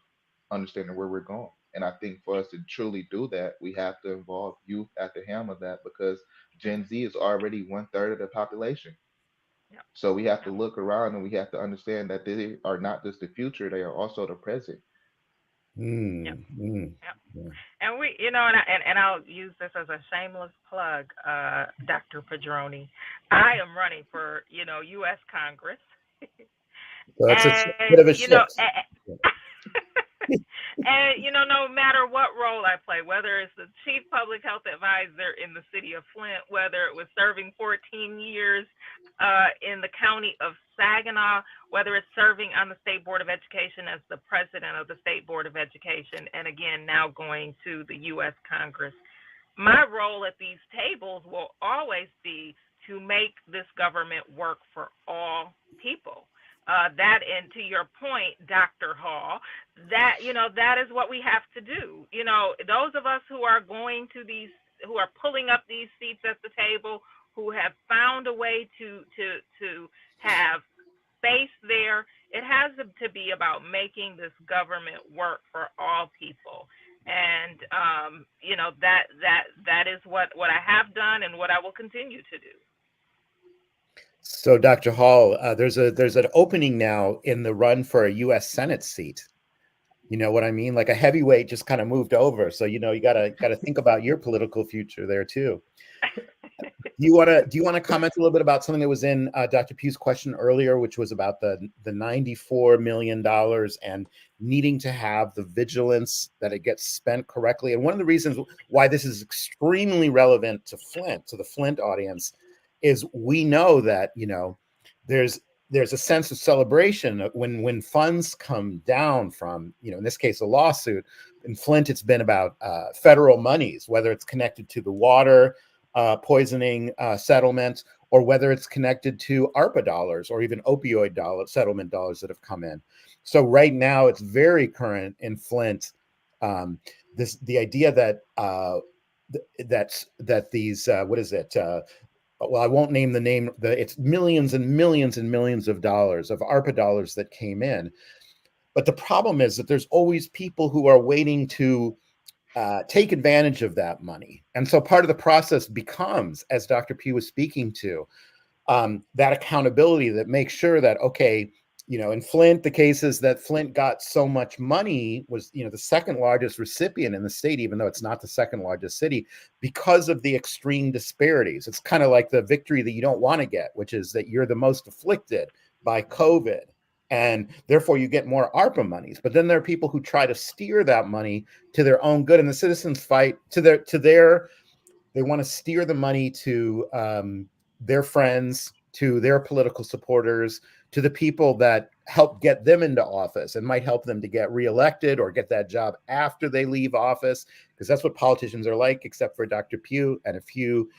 understanding where we're going. And I think for us to truly do that, we have to involve youth at the helm of that, because Gen Z is already one third of the population. Yeah. So we have to Yeah. look around and we have to understand that they are not just the future, they are also the present. Yeah. mm, mm, Yeah. yeah. And we, and I'll use this as a shameless plug, Dr. Padroni. I am running for, U.S. Congress, So that's a and bit of a shift. and no matter what role I play, whether it's the chief public health advisor in the city of Flint, whether it was serving 14 years in the county of Saginaw, whether it's serving on the state board of education as the president of the state board of education, and again now going to the U.S. Congress, my role at these tables will always be to make this government work for all people. That, and to your point, Dr. Hall, that is what we have to do. Those of us who are going to these, who are pulling up these seats at the table, who have found a way to have space there, it has to be about making this government work for all people. And that is what I have done and what I will continue to do. So, Dr. Hall, there's an opening now in the run for a U.S. Senate seat. You know what I mean? Like a heavyweight just kind of moved over. So you gotta think about your political future there too. Do you want to comment a little bit about something that was in Dr. Pugh's question earlier, which was about the $94 million and needing to have the vigilance that it gets spent correctly? And one of the reasons why this is extremely relevant to Flint, to the Flint audience, is we know that there's a sense of celebration when funds come down from, in this case, a lawsuit. In Flint, it's been about federal monies, whether it's connected to the water poisoning settlement, or whether it's connected to ARPA dollars or even opioid settlement dollars that have come in. So right now, it's very current in Flint. The idea that that these what is it? Well, I won't name the name. It's millions and millions and millions of dollars of ARPA dollars that came in. But the problem is that there's always people who are waiting to take advantage of that money. And so part of the process becomes, as Dr. Pugh was speaking to, that accountability that makes sure that, okay, in Flint, the cases that Flint got so much money was, the second largest recipient in the state, even though it's not the second largest city, because of the extreme disparities. It's kind of like the victory that you don't want to get, which is that you're the most afflicted by COVID, and therefore you get more ARPA monies. But then there are people who try to steer that money to their own good, and the citizens fight they want to steer the money to their friends, to their political supporters, to the people that help get them into office and might help them to get reelected or get that job after they leave office, because that's what politicians are like, except for Dr. Pugh and a few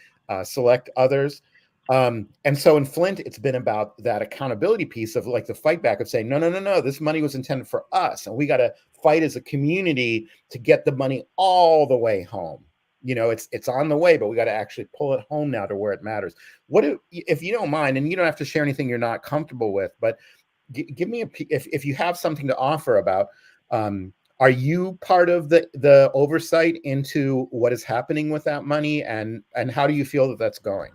select others. And so in Flint, it's been about that accountability piece of like the fight back of saying, no, this money was intended for us. And we got to fight as a community to get the money all the way home. It's on the way, but we got to actually pull it home now to where it matters. If you don't mind, and you don't have to share anything you're not comfortable with, but give me if you have something to offer about, are you part of the oversight into what is happening with that money, and how do you feel that that's going?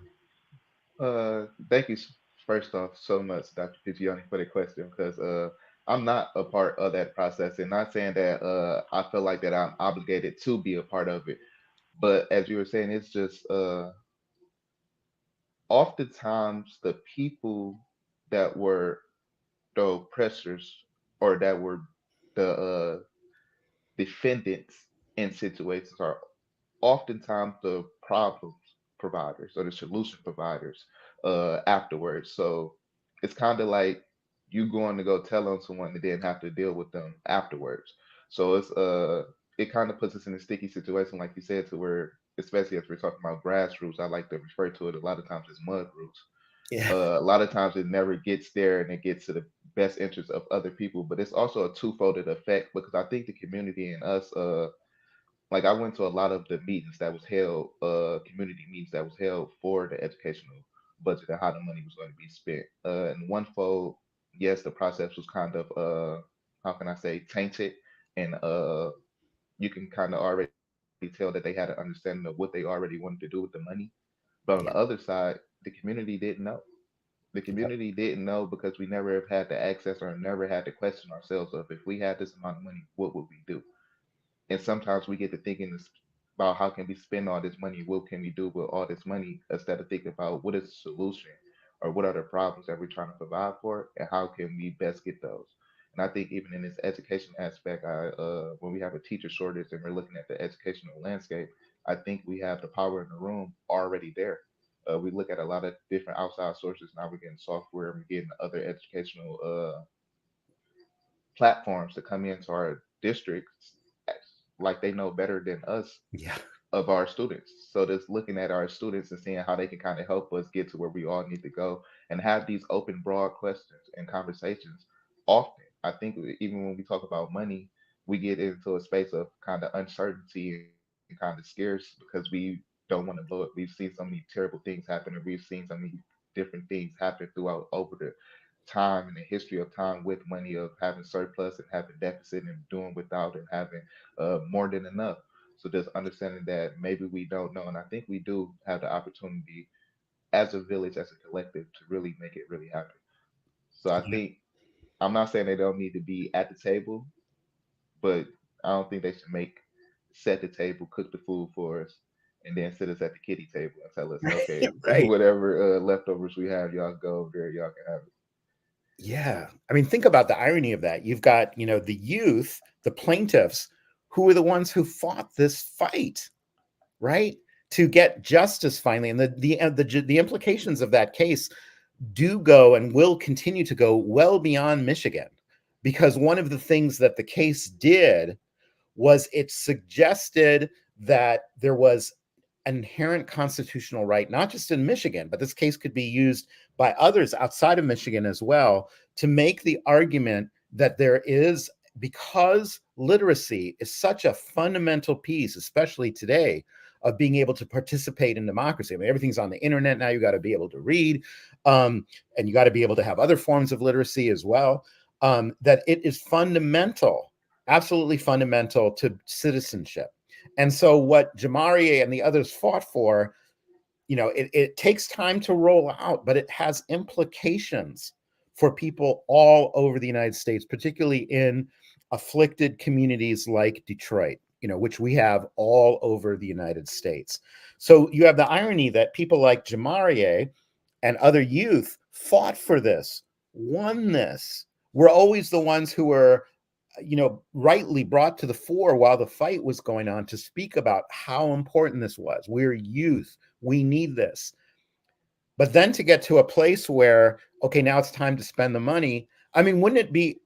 Thank you first off so much, Dr. Pidgeoni, for the question, because I'm not a part of that process, and not saying that I feel like that I'm obligated to be a part of it. But as you were saying, it's just oftentimes the people that were the oppressors, or that were the defendants in situations, are oftentimes the problem providers or the solution providers afterwards. So it's kind of like you going to go tell on someone and then have to deal with them afterwards. So it kind of puts us in a sticky situation, like you said, to where, especially if we're talking about grassroots, I like to refer to it a lot of times as mud roots. Yeah. A lot of times it never gets there and it gets to the best interest of other people. But it's also a two-folded effect because I think the community and us, like I went to a lot of the meetings that was held, community meetings that was held for the educational budget and how the money was going to be spent. And one fold, yes, the process was kind of, how can I say, tainted, and you can kind of already tell that they had an understanding of what they already wanted to do with the money. But on the Yeah. other side, the community didn't know. The community didn't know because we never have had the access or never had to question ourselves of if we had this amount of money, what would we do? And sometimes we get to thinking about how can we spend all this money, what can we do with all this money, instead of thinking about what is the solution or what are the problems that we're trying to provide for and how can we best get those. And I think even in this education aspect, when we have a teacher shortage and we're looking at the educational landscape, I think we have the power in the room already there. We look at a lot of different outside sources. Now we're getting software and we're getting other educational platforms to come into our districts like they know better than us Yeah. of our students. So just looking at our students and seeing how they can kind of help us get to where we all need to go and have these open, broad questions and conversations often. I think even when we talk about money, we get into a space of kind of uncertainty and kind of scarce because we don't want to blow it. We've seen so many terrible things happen, and we've seen so many different things happen throughout over the time and the history of time with money of having surplus and having deficit and doing without and having more than enough. So just understanding that maybe we don't know, and I think we do have the opportunity as a village, as a collective, to really make it really happen. So I Yeah. think I'm not saying they don't need to be at the table, but I don't think they should make set the table, cook the food for us, and then sit us at the kitty table and tell us, okay, Right. whatever leftovers we have, y'all go over there, y'all can have it. Yeah. I mean, think about the irony of that. You've got, the youth, the plaintiffs, who are the ones who fought this fight, right? To get justice finally. And the implications of that case do go and will continue to go well beyond Michigan. Because one of the things that the case did was it suggested that there was an inherent constitutional right, not just in Michigan, but this case could be used by others outside of Michigan as well, to make the argument that there is, because literacy is such a fundamental piece, especially today, of being able to participate in democracy. I mean, everything's on the internet now. You got to be able to read, and you got to be able to have other forms of literacy as well. That it is fundamental, absolutely fundamental to citizenship. And so what Jamarie and the others fought for, it takes time to roll out, but it has implications for people all over the United States, particularly in afflicted communities like Detroit, which we have all over the United States. So you have the irony that people like Jamarie and other youth fought for this, won this. We're always the ones who were rightly brought to the fore while the fight was going on to speak about how important this was. We're youth. We need this. But then to get to a place where, okay, now it's time to spend the money. I mean, wouldn't it be,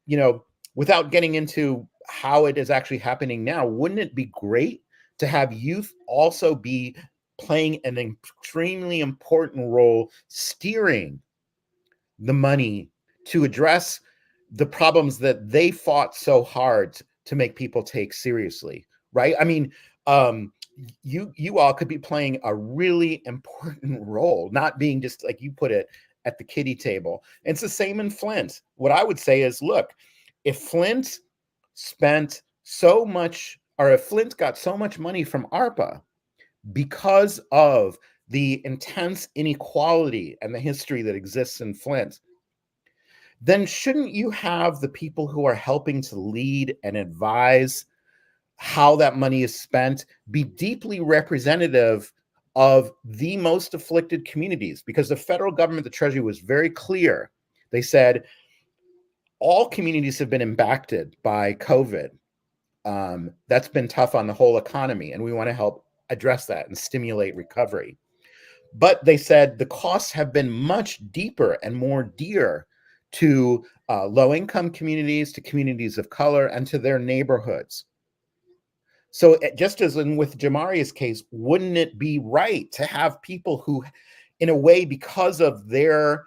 without getting into how it is actually happening now, wouldn't it be great to have youth also be playing an extremely important role steering the money to address the problems that they fought so hard to make people take seriously, right? I mean, you all could be playing a really important role, not being just, like you put it, at the kiddie table. And it's the same in Flint. What I would say is, look, if Flint spent so much, or if Flint got so much money from ARPA because of the intense inequality and the history that exists in Flint, then shouldn't you have the people who are helping to lead and advise how that money is spent be deeply representative of the most afflicted communities? Because the federal government, the Treasury, was very clear. They said all communities have been impacted by COVID. That's been tough on the whole economy, and we want to help address that and stimulate recovery. But they said the costs have been much deeper and more dear to low-income communities, to communities of color, and to their neighborhoods. So just as in with Jamarie's case, wouldn't it be right to have people who in a way, because of their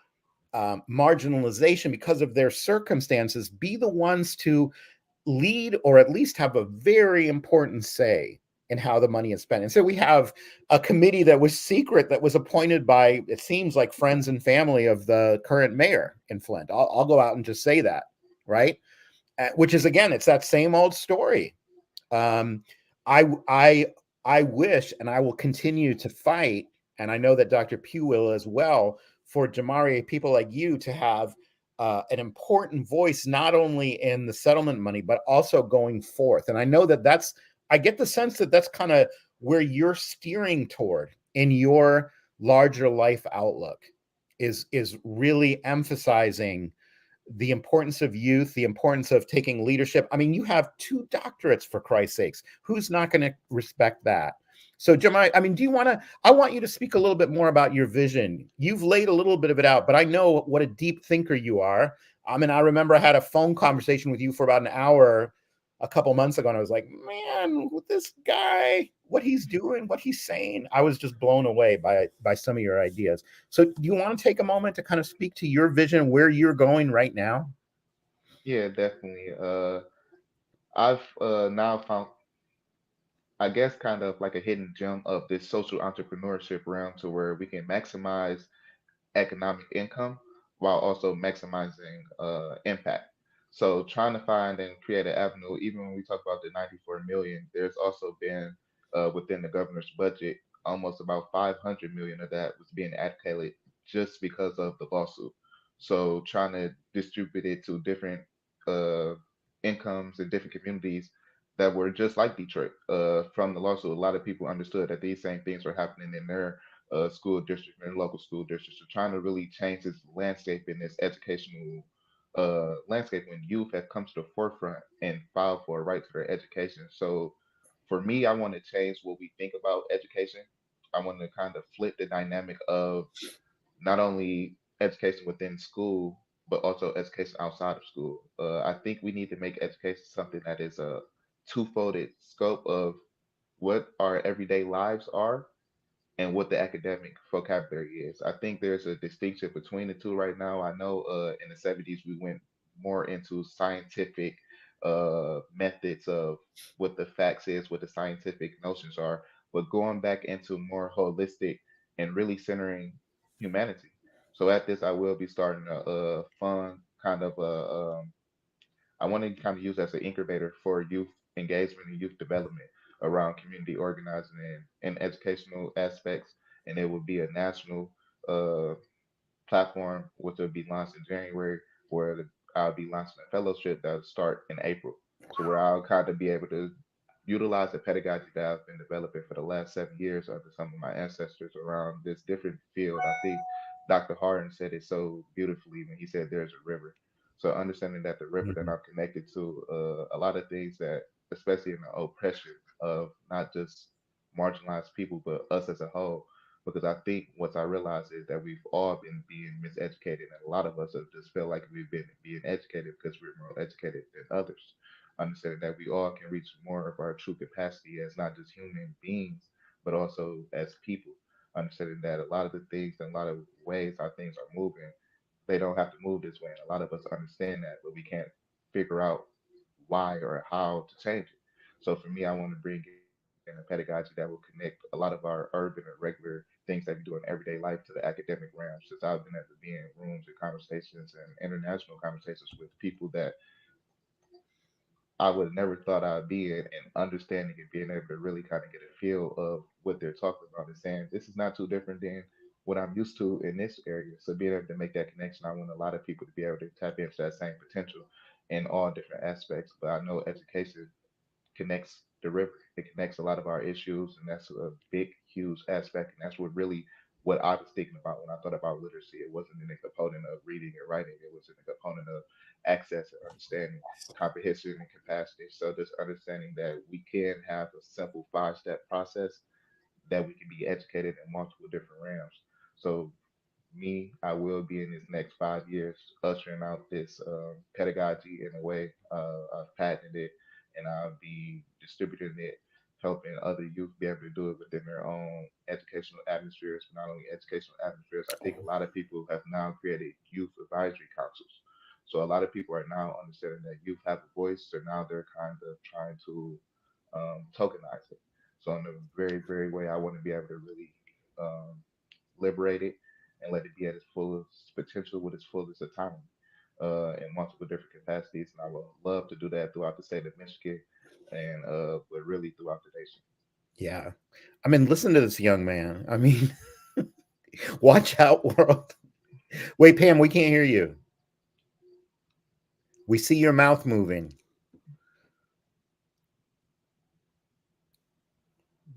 marginalization, because of their circumstances, be the ones to lead or at least have a very important say in how the money is spent. And so we have a committee that was secret, that was appointed by, it seems like, friends and family of the current mayor in Flint. I'll go out and just say that, right? Which is, again, it's that same old story. Um, I wish, and I will continue to fight, and I know that Dr. Pugh will as well, for Jamari, people like you to have an important voice, not only in the settlement money, but also going forth. And I know that I get the sense that that's kind of where you're steering toward in your larger life outlook, is really emphasizing the importance of youth, the importance of taking leadership. I mean, you have 2 doctorates, for Christ's sakes. Who's not going to respect that? So, Jamai, I mean, I want you to speak a little bit more about your vision. You've laid a little bit of it out, but I know what a deep thinker you are. I mean, I remember I had a phone conversation with you for about an hour a couple months ago, and I was like, man, with this guy, what he's doing, what he's saying, I was just blown away by some of your ideas. So do you want to take a moment to kind of speak to your vision, where you're going right now? Yeah, definitely. I've now found, I guess, kind of like a hidden gem of this social entrepreneurship realm to where we can maximize economic income while also maximizing impact. So trying to find and create an avenue, even when we talk about the 94 million, there's also been within the governor's budget, almost about 500 million of that was being allocated just because of the lawsuit. So trying to distribute it to different uh, incomes in different communities that were just like Detroit from the lawsuit. A lot of people understood that these same things were happening in their school district and local school districts. So trying to really change this landscape in this educational landscape when youth have come to the forefront and filed for a right to their education. So for me, I want to change what we think about education. I want to kind of flip the dynamic of not only education within school, but also education outside of school. I think we need to make education something that is a two-folded scope of what our everyday lives are and what the academic vocabulary is. I think there's a distinction between the two right now. I know in the 70s we went more into scientific methods of what the facts is, what the scientific notions are, but going back into more holistic and really centering humanity. So at this, I will be starting a fun kind of I want to kind of use as an incubator for youth engagement and youth development around community organizing and educational aspects. And it will be a national uh, platform, which will be launched in January, where I'll be launching a fellowship that will start in April. So where I'll kind of be able to utilize the pedagogy that I've been developing for the last 7 years under some of my ancestors around this different field. I think Dr. Harden said it so beautifully when he said there's a river. So understanding that the river that Mhm. I'm connected to, a lot of things that, especially in the oppression of not just marginalized people, but us as a whole, because I think what I realize is that we've all been being miseducated, and a lot of us have just feel like we've been being educated because we're more educated than others. Understanding that we all can reach more of our true capacity as not just human beings, but also as people. Understanding that a lot of the things and a lot of ways our things are moving, they don't have to move this way. And a lot of us understand that, but we can't figure out why or how to change it. So for me, I want to bring in a pedagogy that will connect a lot of our urban or regular things that we do in everyday life to the academic realm. Since I've been able to be in rooms and conversations and international conversations with people that I would have never thought I'd be in, and understanding and being able to really kind of get a feel of what they're talking about and saying this is not too different than what I'm used to in this area. So being able to make that connection, I want a lot of people to be able to tap into that same potential in all different aspects. But I know education connects the river. It connects a lot of our issues, and that's a big, huge aspect. And that's what really what I was thinking about when I thought about literacy. It wasn't in the component of reading and writing. It was in the component of access and understanding, comprehension and capacity. So just understanding that we can have a simple 5-step process that we can be educated in multiple different realms. So me, I will be in this next 5 years ushering out this pedagogy in a way. I've patented it and I'll be distributing it helping other youth be able to do it within their own educational atmospheres. Not only educational atmospheres, I think a lot of people have now created youth advisory councils. So a lot of people are now understanding that youth have a voice. So now they're kind of trying to tokenize it. So in a very, very way, I want to be able to really um, liberate it and let it be at its fullest potential with its fullest autonomy in multiple different capacities. And I would love to do that throughout the state of Michigan and but really throughout the nation. Yeah. I mean, listen to this young man. I mean, watch out, world. Wait, Pam, we can't hear you. We see your mouth moving.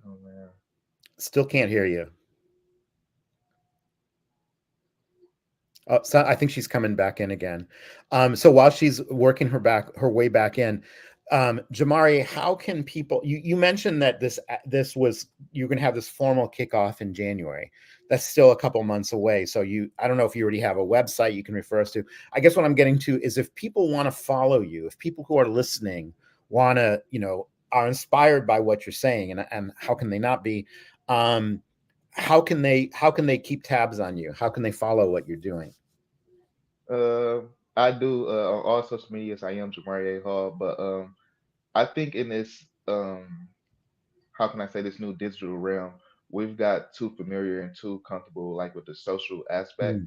Oh man. Still can't hear you. Oh, so I think she's coming back in again. So while she's working her way back in, Jamari, how can people? You mentioned that this was you're going to have this formal kickoff in January. That's still a couple months away. So I don't know if you already have a website you can refer us to. I guess what I'm getting to is if people want to follow you, if people who are listening want to, are inspired by what you're saying, and how can they not be? How can they keep tabs on you? How can they follow what you're doing? I do on all social medias. I am Jamari A. Hall, but I think in this how can I say this new digital realm, we've got too familiar and too comfortable like with the social aspect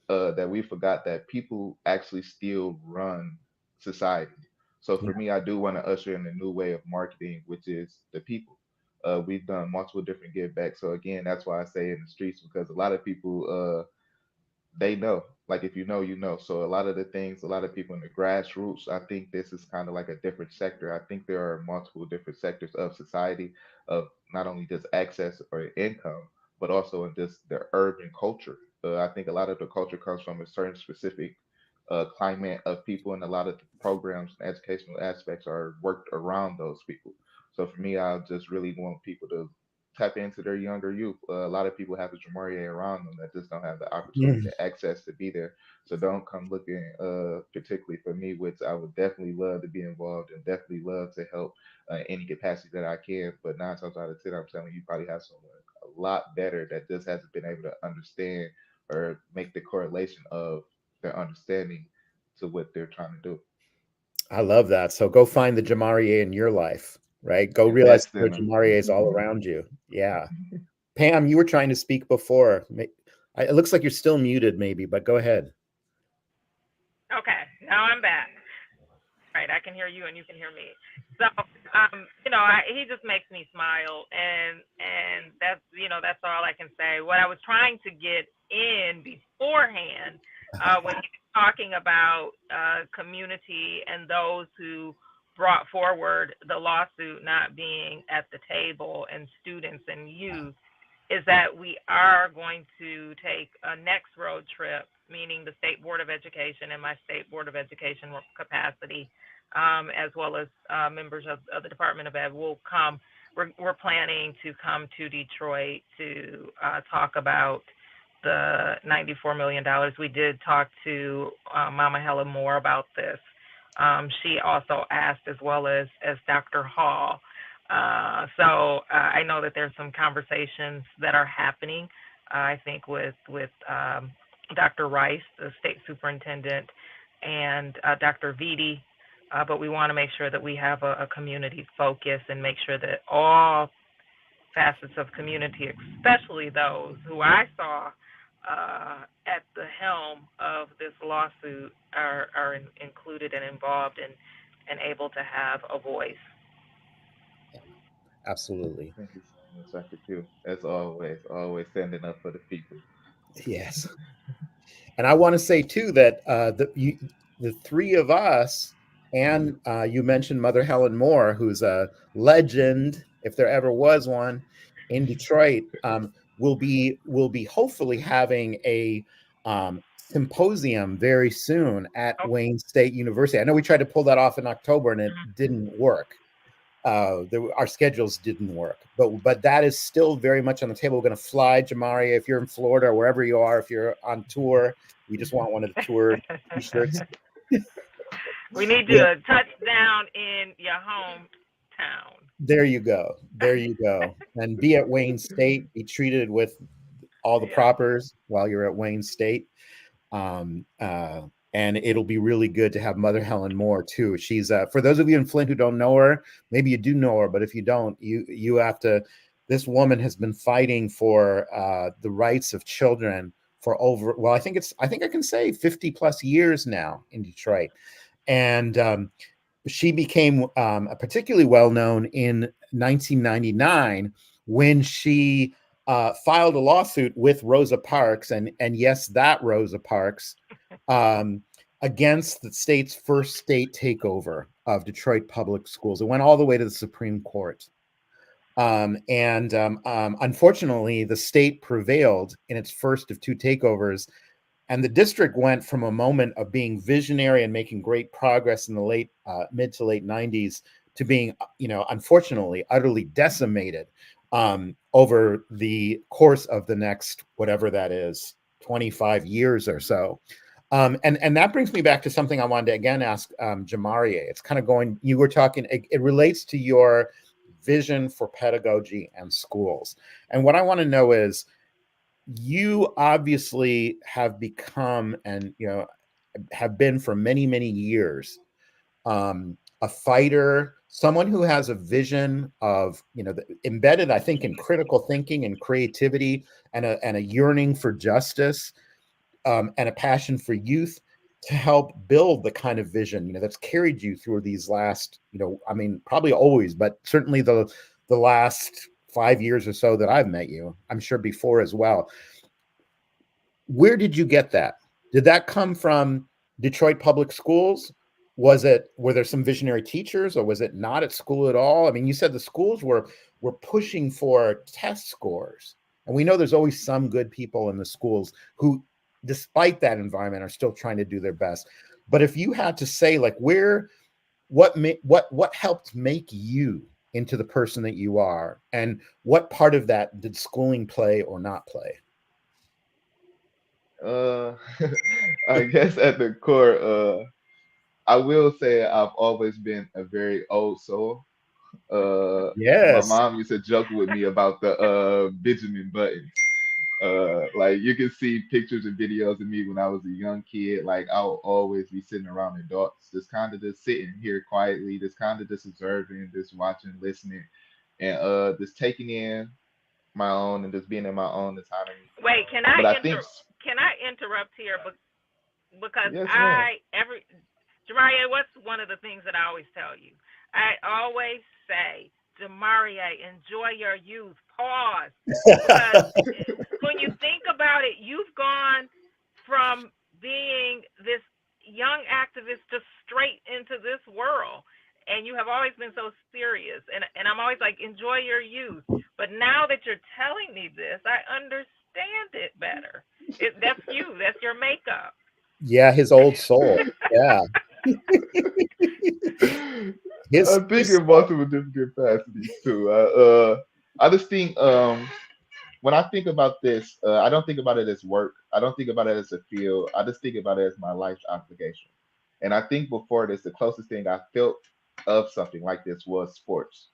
Mm. that we forgot that people actually still run society. So Yeah. for me, I do want to usher in a new way of marketing, which is the people. We've done multiple different give back. So again, that's why I say in the streets because a lot of people they know. Like if you know, you know. So a lot of the things, a lot of people in the grassroots, I think this is kind of like a different sector. I think there are multiple different sectors of society of not only just access or income, but also in just the urban culture. I think a lot of the culture comes from a certain specific climate of people, and a lot of the programs and educational aspects are worked around those people. So for me, I just really want people to tap into their younger youth. A lot of people have a Jamarie around them that just don't have the opportunity Mm. to access to be there. So don't come looking particularly for me, which I would definitely love to be involved and definitely love to help any capacity that I can. But 9 times out of 10, I'm telling you, you probably have someone a lot better that just hasn't been able to understand or make the correlation of their understanding to what they're trying to do. I love that. So go find the Jamarie in your life, right? Go realize Invest there in are them. Jamaries all around you. Yeah. Pam, you were trying to speak before. It looks like you're still muted, maybe, but go ahead. Okay, now I'm back. Right, I can hear you and you can hear me. So, he just makes me smile, and that's all I can say. What I was trying to get in beforehand, when he was talking about community and those who brought forward the lawsuit not being at the table, and students and youth, is that we are going to take a next road trip, meaning the State Board of Education and my State Board of Education capacity, as well as members of the Department of Ed will come. We're planning to come to Detroit to talk about the $94 million. We did talk to Mama Helen Moore about this. She also asked, as well as Dr. Hall. So I know that there's some conversations that are happening. I think with Dr. Rice, the state superintendent, and Dr. Vitti. But we want to make sure that we have a community focus and make sure that all facets of community, especially those who I saw at the helm of this lawsuit, are included and involved and able to have a voice. Absolutely. Thank you so much, Dr. Q. As always, always standing up for the people. Yes. And I want to say too that the three of us, and you mentioned Mother Helen Moore, who's a legend, if there ever was one, in Detroit, will be hopefully having a symposium very soon at Wayne State University. I know we tried to pull that off in October and it didn't work. Our schedules didn't work, but that is still very much on the table. We're going to fly, Jamari, if you're in Florida or wherever you are, if you're on tour, we just want one of the tour t-shirts. We need you to touch down in your town. There you go. There you go. And be at Wayne State. Be treated with all the Yeah. propers while you're at Wayne State. And it'll be really good to have Mother Helen Moore too. She's for those of you in Flint who don't know her, maybe you do know her, but if you don't, you have to. This woman has been fighting for the rights of children for over. Well, I think I can say 50 plus years now in Detroit, and she became particularly well known in 1999 when she filed a lawsuit with Rosa Parks, and yes, that Rosa Parks, against the state's first state takeover of Detroit public schools. It went all the way to the Supreme Court. Unfortunately, the state prevailed in its first of two takeovers, and the district went from a moment of being visionary and making great progress in the mid to late 90s to being, unfortunately, utterly decimated over the course of the next, whatever that is, 25 years or so. And that brings me back to something I wanted to again ask Jamarie. It's kind of going, you were talking, it relates to your vision for pedagogy and schools. And what I want to know is, you obviously have become and have been for many, many years a fighter, someone who has a vision of embedded, I think, in critical thinking and creativity and a yearning for justice and a passion for youth to help build the kind of vision that's carried you through these last probably always, but certainly the last 5 years or so that I've met you. I'm sure before as well. Where did you get that? Did that come from Detroit Public Schools? Were there some visionary teachers, or was it not at school at all? I mean, you said the schools were pushing for test scores, and we know there's always some good people in the schools who, despite that environment, are still trying to do their best. But if you had to say, like, what helped make you into the person that you are, and what part of that did schooling play or not play? I guess at the core, I will say I've always been a very old soul. My Yes. mom used to joke with me about the Benjamin Buttons. Like you can see pictures and videos of me when I was a young kid. Like I'll always be sitting around adults, just kind of just sitting here quietly, just kind of just observing, just watching, listening, and just taking in my own and just being in my own autonomy. Wait, can But I I think, interrupt here? Because yes, ma'am. Jamaria, what's one of the things that I always tell you? I always say, Jamaria, enjoy your youth. Pause. Because when you think about it, you've gone from being this young activist to straight into this world. And you have always been so serious. And I'm always like, enjoy your youth. But now that you're telling me this, I understand it better. That's you. That's your makeup. Yeah, his old soul. Yeah. I think in multiple different capacities too. I just think when I think about this, I don't think about it as work. I don't think about it as a field. I just think about it as my life's obligation. And I think before this, the closest thing I felt of something like this was sports,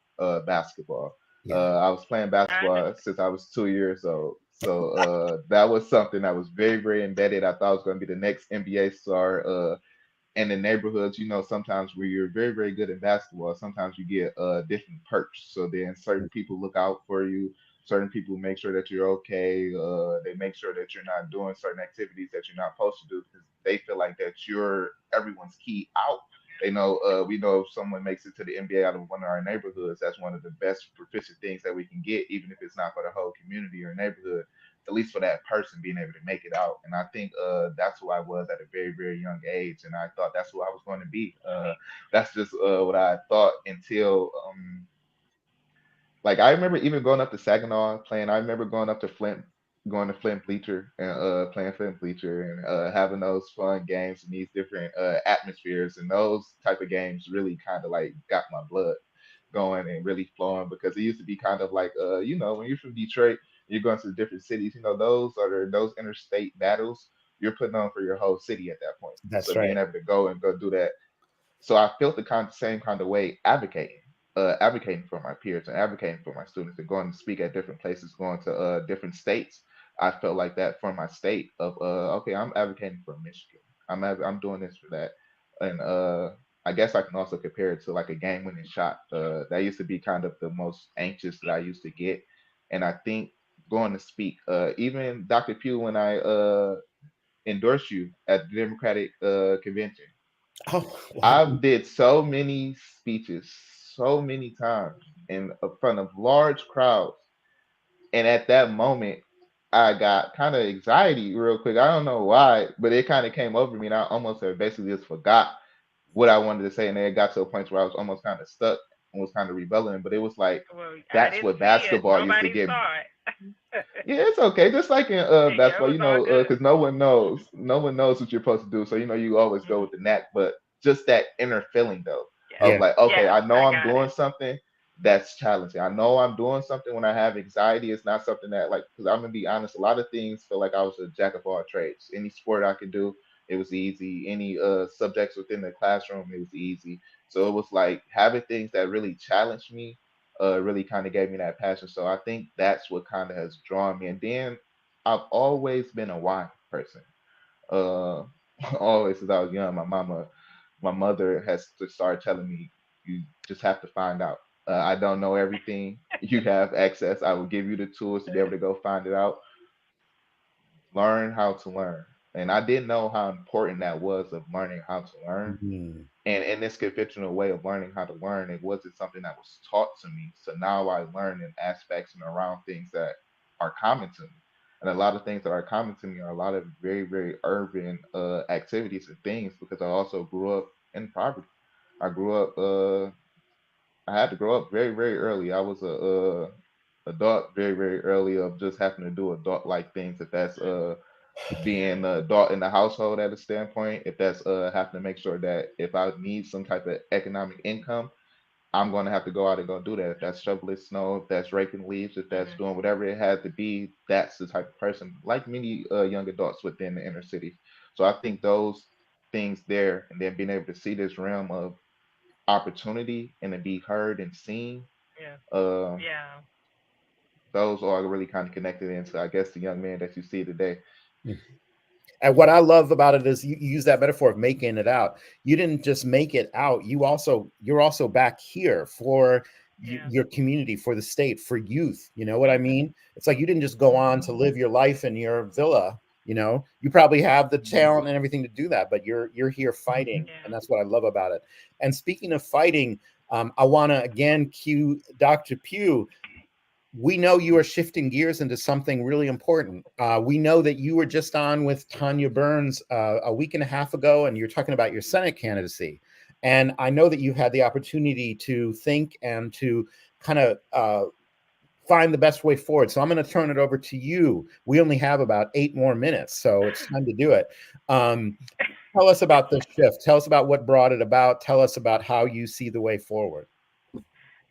basketball. Yeah. I was playing basketball since I was 2 years old. So that was something that was very, very embedded. I thought I was going to be the next NBA star. In the neighborhoods, sometimes where you're very, very good in basketball, sometimes you get different perks. So then certain people look out for you. Certain people make sure that you're okay. They make sure that you're not doing certain activities that you're not supposed to do because they feel like that you're everyone's key out. They know we know if someone makes it to the NBA out of one of our neighborhoods, that's one of the best proficient things that we can get, even if it's not for the whole community or neighborhood, at least for that person being able to make it out. And I think that's who I was at a very, very young age. And I thought that's who I was going to be. That's just what I thought until, like, I remember even going up to Saginaw playing. I remember going up to Flint, going to Flint Bleacher and playing Flint Bleacher and having those fun games in these different atmospheres. And those type of games really kind of like got my blood going and really flowing because it used to be kind of like when you're from Detroit, you're going to the different cities, those are those interstate battles you're putting on for your whole city at that point. That's So right. being able to go and go do that. So I felt the same kind of way advocating. advocating for my peers and advocating for my students and going to speak at different places, going to different states. I felt like that for my state of okay, I'm advocating for Michigan. I'm doing this for that, and I guess I can also compare it to like a game winning shot. That used to be kind of the most anxious that I used to get, and I think going to speak, even Dr. Pugh, when I endorsed you at the Democratic convention, Oh, wow. I did so many speeches, so many times in front of large crowds, and at that moment, I got kind of anxiety real quick. I don't know why, but it kind of came over me, and I almost had basically just forgot what I wanted to say, and then it got to a point where I was almost kind of stuck and was kind of rebelling. But it was like Well, I that's didn't what see it. basketball used to Nobody get. saw it. Yeah, it's okay. Just like in Yeah, it basketball, was all good. because no one knows what you're supposed to do. So you always go Mhm. with the knack. But just that inner feeling though, Yeah. of Yeah. like, okay, Yeah, I know I I'm got it. doing something that's challenging. I know I'm doing something when I have anxiety. It's not something that like, because I'm gonna be honest, a lot of things feel like I was a jack of all trades. Any sport I could do, it was easy. Any subjects within the classroom, it was easy. So it was like having things that really challenged me really kind of gave me that passion. So I think that's what kind of has drawn me. And then I've always been a why person. Uh, always since I was young, my mother has to start telling me, you just have to find out. I don't know everything. You have access. I will give you the tools to be able to go find it out. Learn how to learn. And I didn't know how important that was of learning how to learn. Mhm. And in this conventional way of learning how to learn, it wasn't something that was taught to me. So now I learn in aspects and around things that are common to me. And a lot of things that are common to me are a lot of very, very urban activities and things because I also grew up in poverty. I grew up, I had to grow up very, very early. I was a adult very, very early of just having to do adult like things. If that's being an adult in the household at a standpoint, if that's having to make sure that if I need some type of economic income, I'm going to have to go out and go do that. If that's shoveling snow, if that's raking leaves, if that's Mhm. doing whatever it had to be, that's the type of person, like many young adults within the inner city. So I think those things there, and then being able to see this realm of opportunity and to be heard and seen, Yeah. uh, Yeah. those are really kind of connected into, I guess, the young man that you see today. And what I love about it is you use that metaphor of making it out. You didn't just make it out. You're also back here for Yeah. your community, for the state, for youth. You know what I mean? It's like you didn't just go on to live your life in your villa. You know, you probably have the talent and everything to do that, but you're here fighting, and Yeah. that's what I love about it. And speaking of fighting, I want to again cue Dr. Pugh. We know you are shifting gears into something really important. We know that you were just on with Tanya Burns a week and a half ago, and you're talking about your Senate candidacy. And I know that you've had the opportunity to think and to kind of find the best way forward. So I'm going to turn it over to you. We only have about 8 more minutes, so it's time to do it. Tell us about this shift. Tell us about what brought it about. Tell us about how you see the way forward.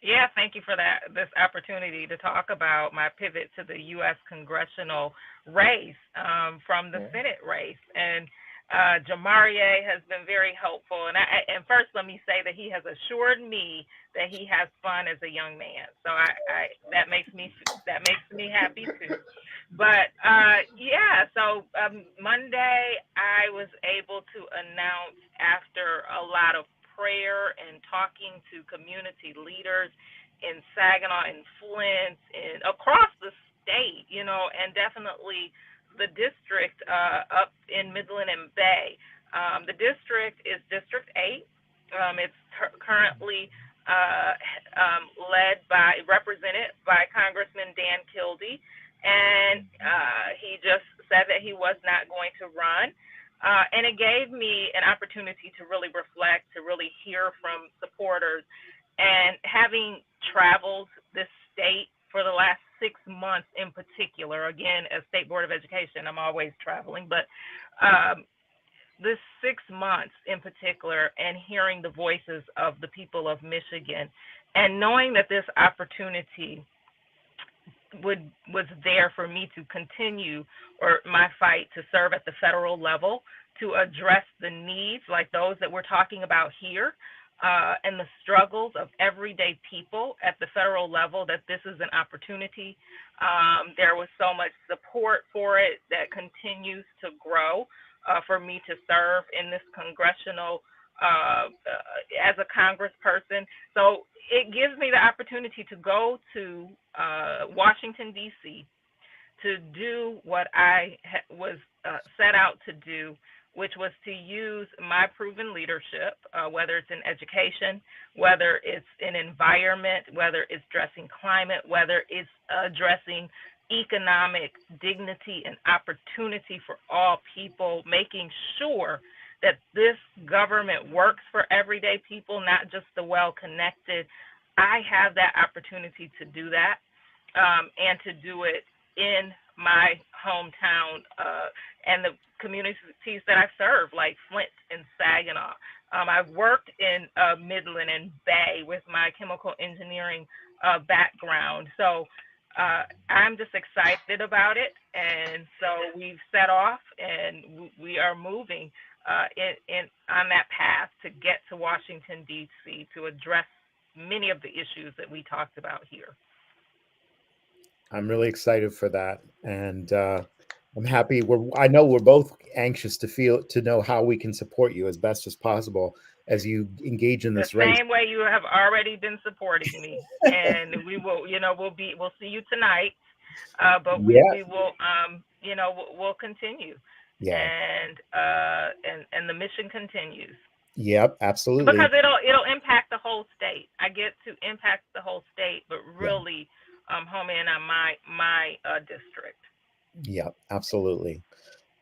Yeah, thank you for this opportunity to talk about my pivot to the U.S. congressional race from the Yeah. Senate race. And Jamarie has been very helpful. And first, let me say that he has assured me that he has fun as a young man. So that makes me happy too. But yeah, so Monday I was able to announce after a lot of prayer and talking to community leaders in Saginaw and Flint and across the state, and definitely the district up in Midland and Bay. The district is District 8. It's currently represented by Congressman Dan Kildee, and he just said that he was not going to run. And it gave me an opportunity to really reflect, to really hear from supporters. And having traveled this state for the last 6 months in particular, again, as State Board of Education, I'm always traveling, but this 6 months in particular, and hearing the voices of the people of Michigan, and knowing that this opportunity was there for me to continue or my fight to serve at the federal level to address the needs like those that we're talking about here, and the struggles of everyday people at the federal level, that this is an opportunity. There was so much support for it that continues to grow for me to serve in this congressional as a congressperson. So it gives me the opportunity to go to Washington, D.C., to do what I was set out to do, which was to use my proven leadership, whether it's in education, whether it's in environment, whether it's addressing climate, whether it's addressing economic dignity and opportunity for all people, making sure that this government works for everyday people, not just the well-connected. I have that opportunity to do that, and to do it in my hometown and the communities that I serve, like Flint and Saginaw. I've worked in Midland and Bay with my chemical engineering background. So I'm just excited about it. And so we've set off and we are moving on that path to get to Washington, D.C. to address many of the issues that we talked about here. I'm really excited for that, and I'm happy. I know we're both anxious to know how we can support you as best as possible as you engage in this the race. same way you have already been supporting me, and we will, we'll see you tonight, but we will, we'll continue, Yeah. and the mission continues. Yep, absolutely. Because it'll impact the whole state. I get to impact the whole state, but really home in on my district. Yeah, absolutely.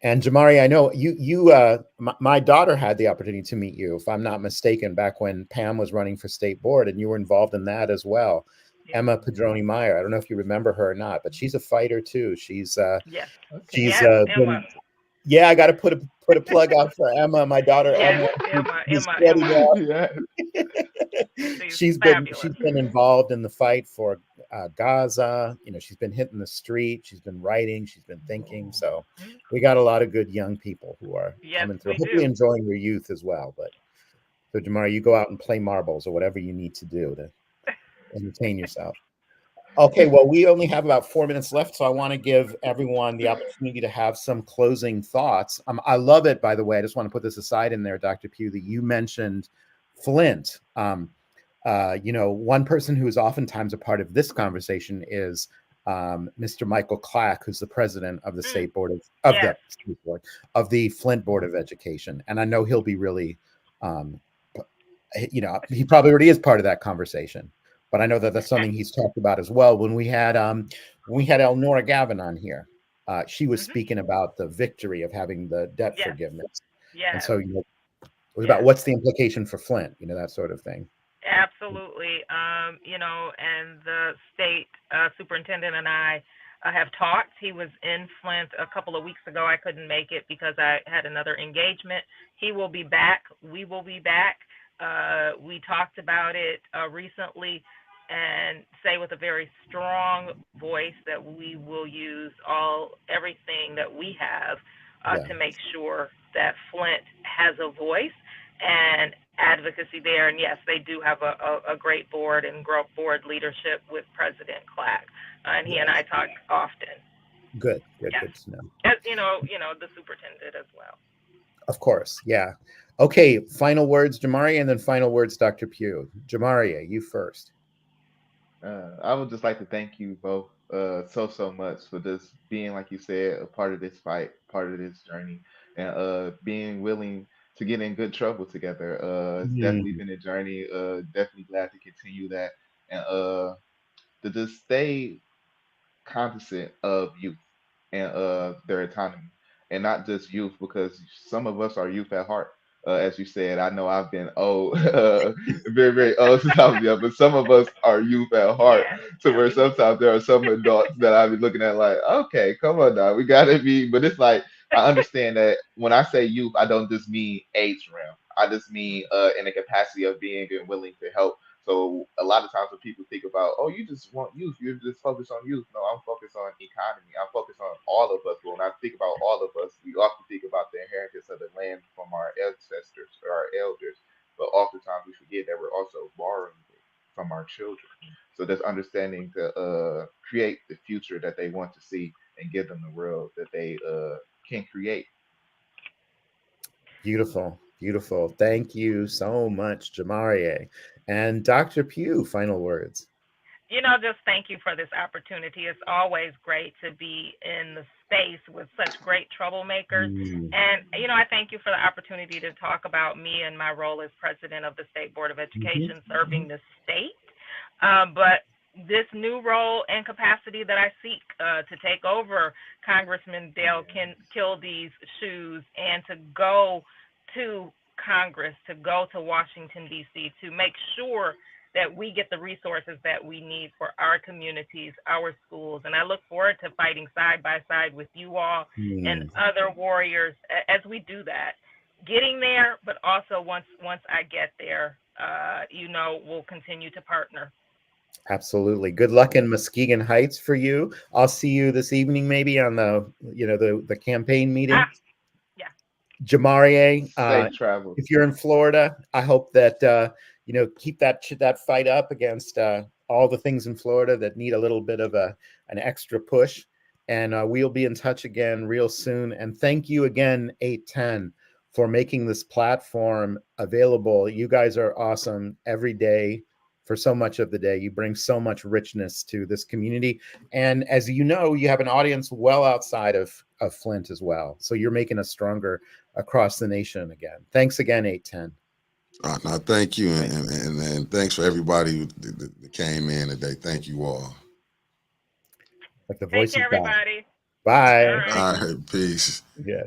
And Jamari, I know you my daughter had the opportunity to meet you, if I'm not mistaken, back when Pam was running for state board, and you were involved in that as well. Yeah. Emma Padroni Meyer. I don't know if you remember her or not, but she's a fighter too. She's yes. She's Emma. Yeah, I got to put a plug out for Emma, my daughter. Yes, Emma. Yeah. She's been involved in the fight for Gaza. She's been hitting the street. She's been writing. She's been thinking. So we got a lot of good young people who are coming through. Hopefully enjoying your youth as well. But so Jamari, you go out and play marbles or whatever you need to do to entertain yourself. Okay, well, we only have about 4 minutes left, so I want to give everyone the opportunity to have some closing thoughts. I love it, by the way. I just want to put this aside in there, Dr. Pugh, that you mentioned Flint. One person who is oftentimes a part of this conversation is Mr. Michael Clack, who's the president of the state board of the Flint Board of Education, and I know he'll be really, he probably already is part of that conversation. But I know that that's something he's talked about as well. When we had Elnora Gavin on here, she was speaking about the victory of having the debt forgiveness. Yeah. And so it was about what's the implication for Flint, that sort of thing. Absolutely. And the state superintendent and I have talked. He was in Flint a couple of weeks ago. I couldn't make it because I had another engagement. He will be back. We will be back. We talked about it recently, and say with a very strong voice that we will use everything that we have to make sure that Flint has a voice and advocacy there. And yes, they do have a great board and board leadership with President Clack, and he and I talk often. Good to know. As the superintendent as well. Of course, yeah. Okay, final words, Jamari, and then final words, Dr. Pugh. Jamari, you first. I would just like to thank you both so much for just being, like you said, a part of this fight, part of this journey, and being willing to get in good trouble together. It's definitely been a journey. Definitely glad to continue that, and to just stay cognizant of youth and their autonomy, and not just youth, because some of us are youth at heart. As you said, I know I've been old, very, very old since I was young, but some of us are youth at heart. So where sometimes there are some adults that I be looking at like, okay, come on now, we gotta be. But it's like I understand that when I say youth, I don't just mean age realm. I just mean in the capacity of being and willing to help. So a lot of times when people think about, oh, you just want youth, you just focus on youth. No, I'm focused on economy. I'm focused on all of us. But when I think about all of us, we often think about the inheritance of the land from our ancestors or our elders. But oftentimes we forget that children. So that's understanding to create the future that they want to see and give them the world that they can create. Beautiful, beautiful. Thank you so much, Jamarie. And Dr. Pugh, final words. Just thank you for this opportunity. It's always great to be in the space with such great troublemakers. Mm. And, I thank you for the opportunity to talk about me and my role as president of the State Board of Education, serving the state. But this new role and capacity that I seek to take over Congressman Dale Kildee's shoes and to go to Congress, to go to Washington, D.C., to make sure that we get the resources that we need for our communities, our schools. And I look forward to fighting side by side with you all and other warriors as we do that. Getting there, but also once I get there, we'll continue to partner. Absolutely. Good luck in Muskegon Heights for you. I'll see you this evening, maybe on the campaign meeting. Yeah. Jamarie, Safe travels. if you're in Florida, I hope that keep that fight up against all the things in Florida that need a little bit of an extra push. And we'll be in touch again real soon. And thank you again, 810, for making this platform available. You guys are awesome every day. For so much of the day, you bring so much richness to this community. And as you know, you have an audience well outside of Flint as well. So you're making us stronger across the nation again. Thanks again, 810. No, thank you. And thanks for everybody that came in today. Thank you all. Like the voice Take care, of God. everybody. Bye. All right. All right, peace. Yeah.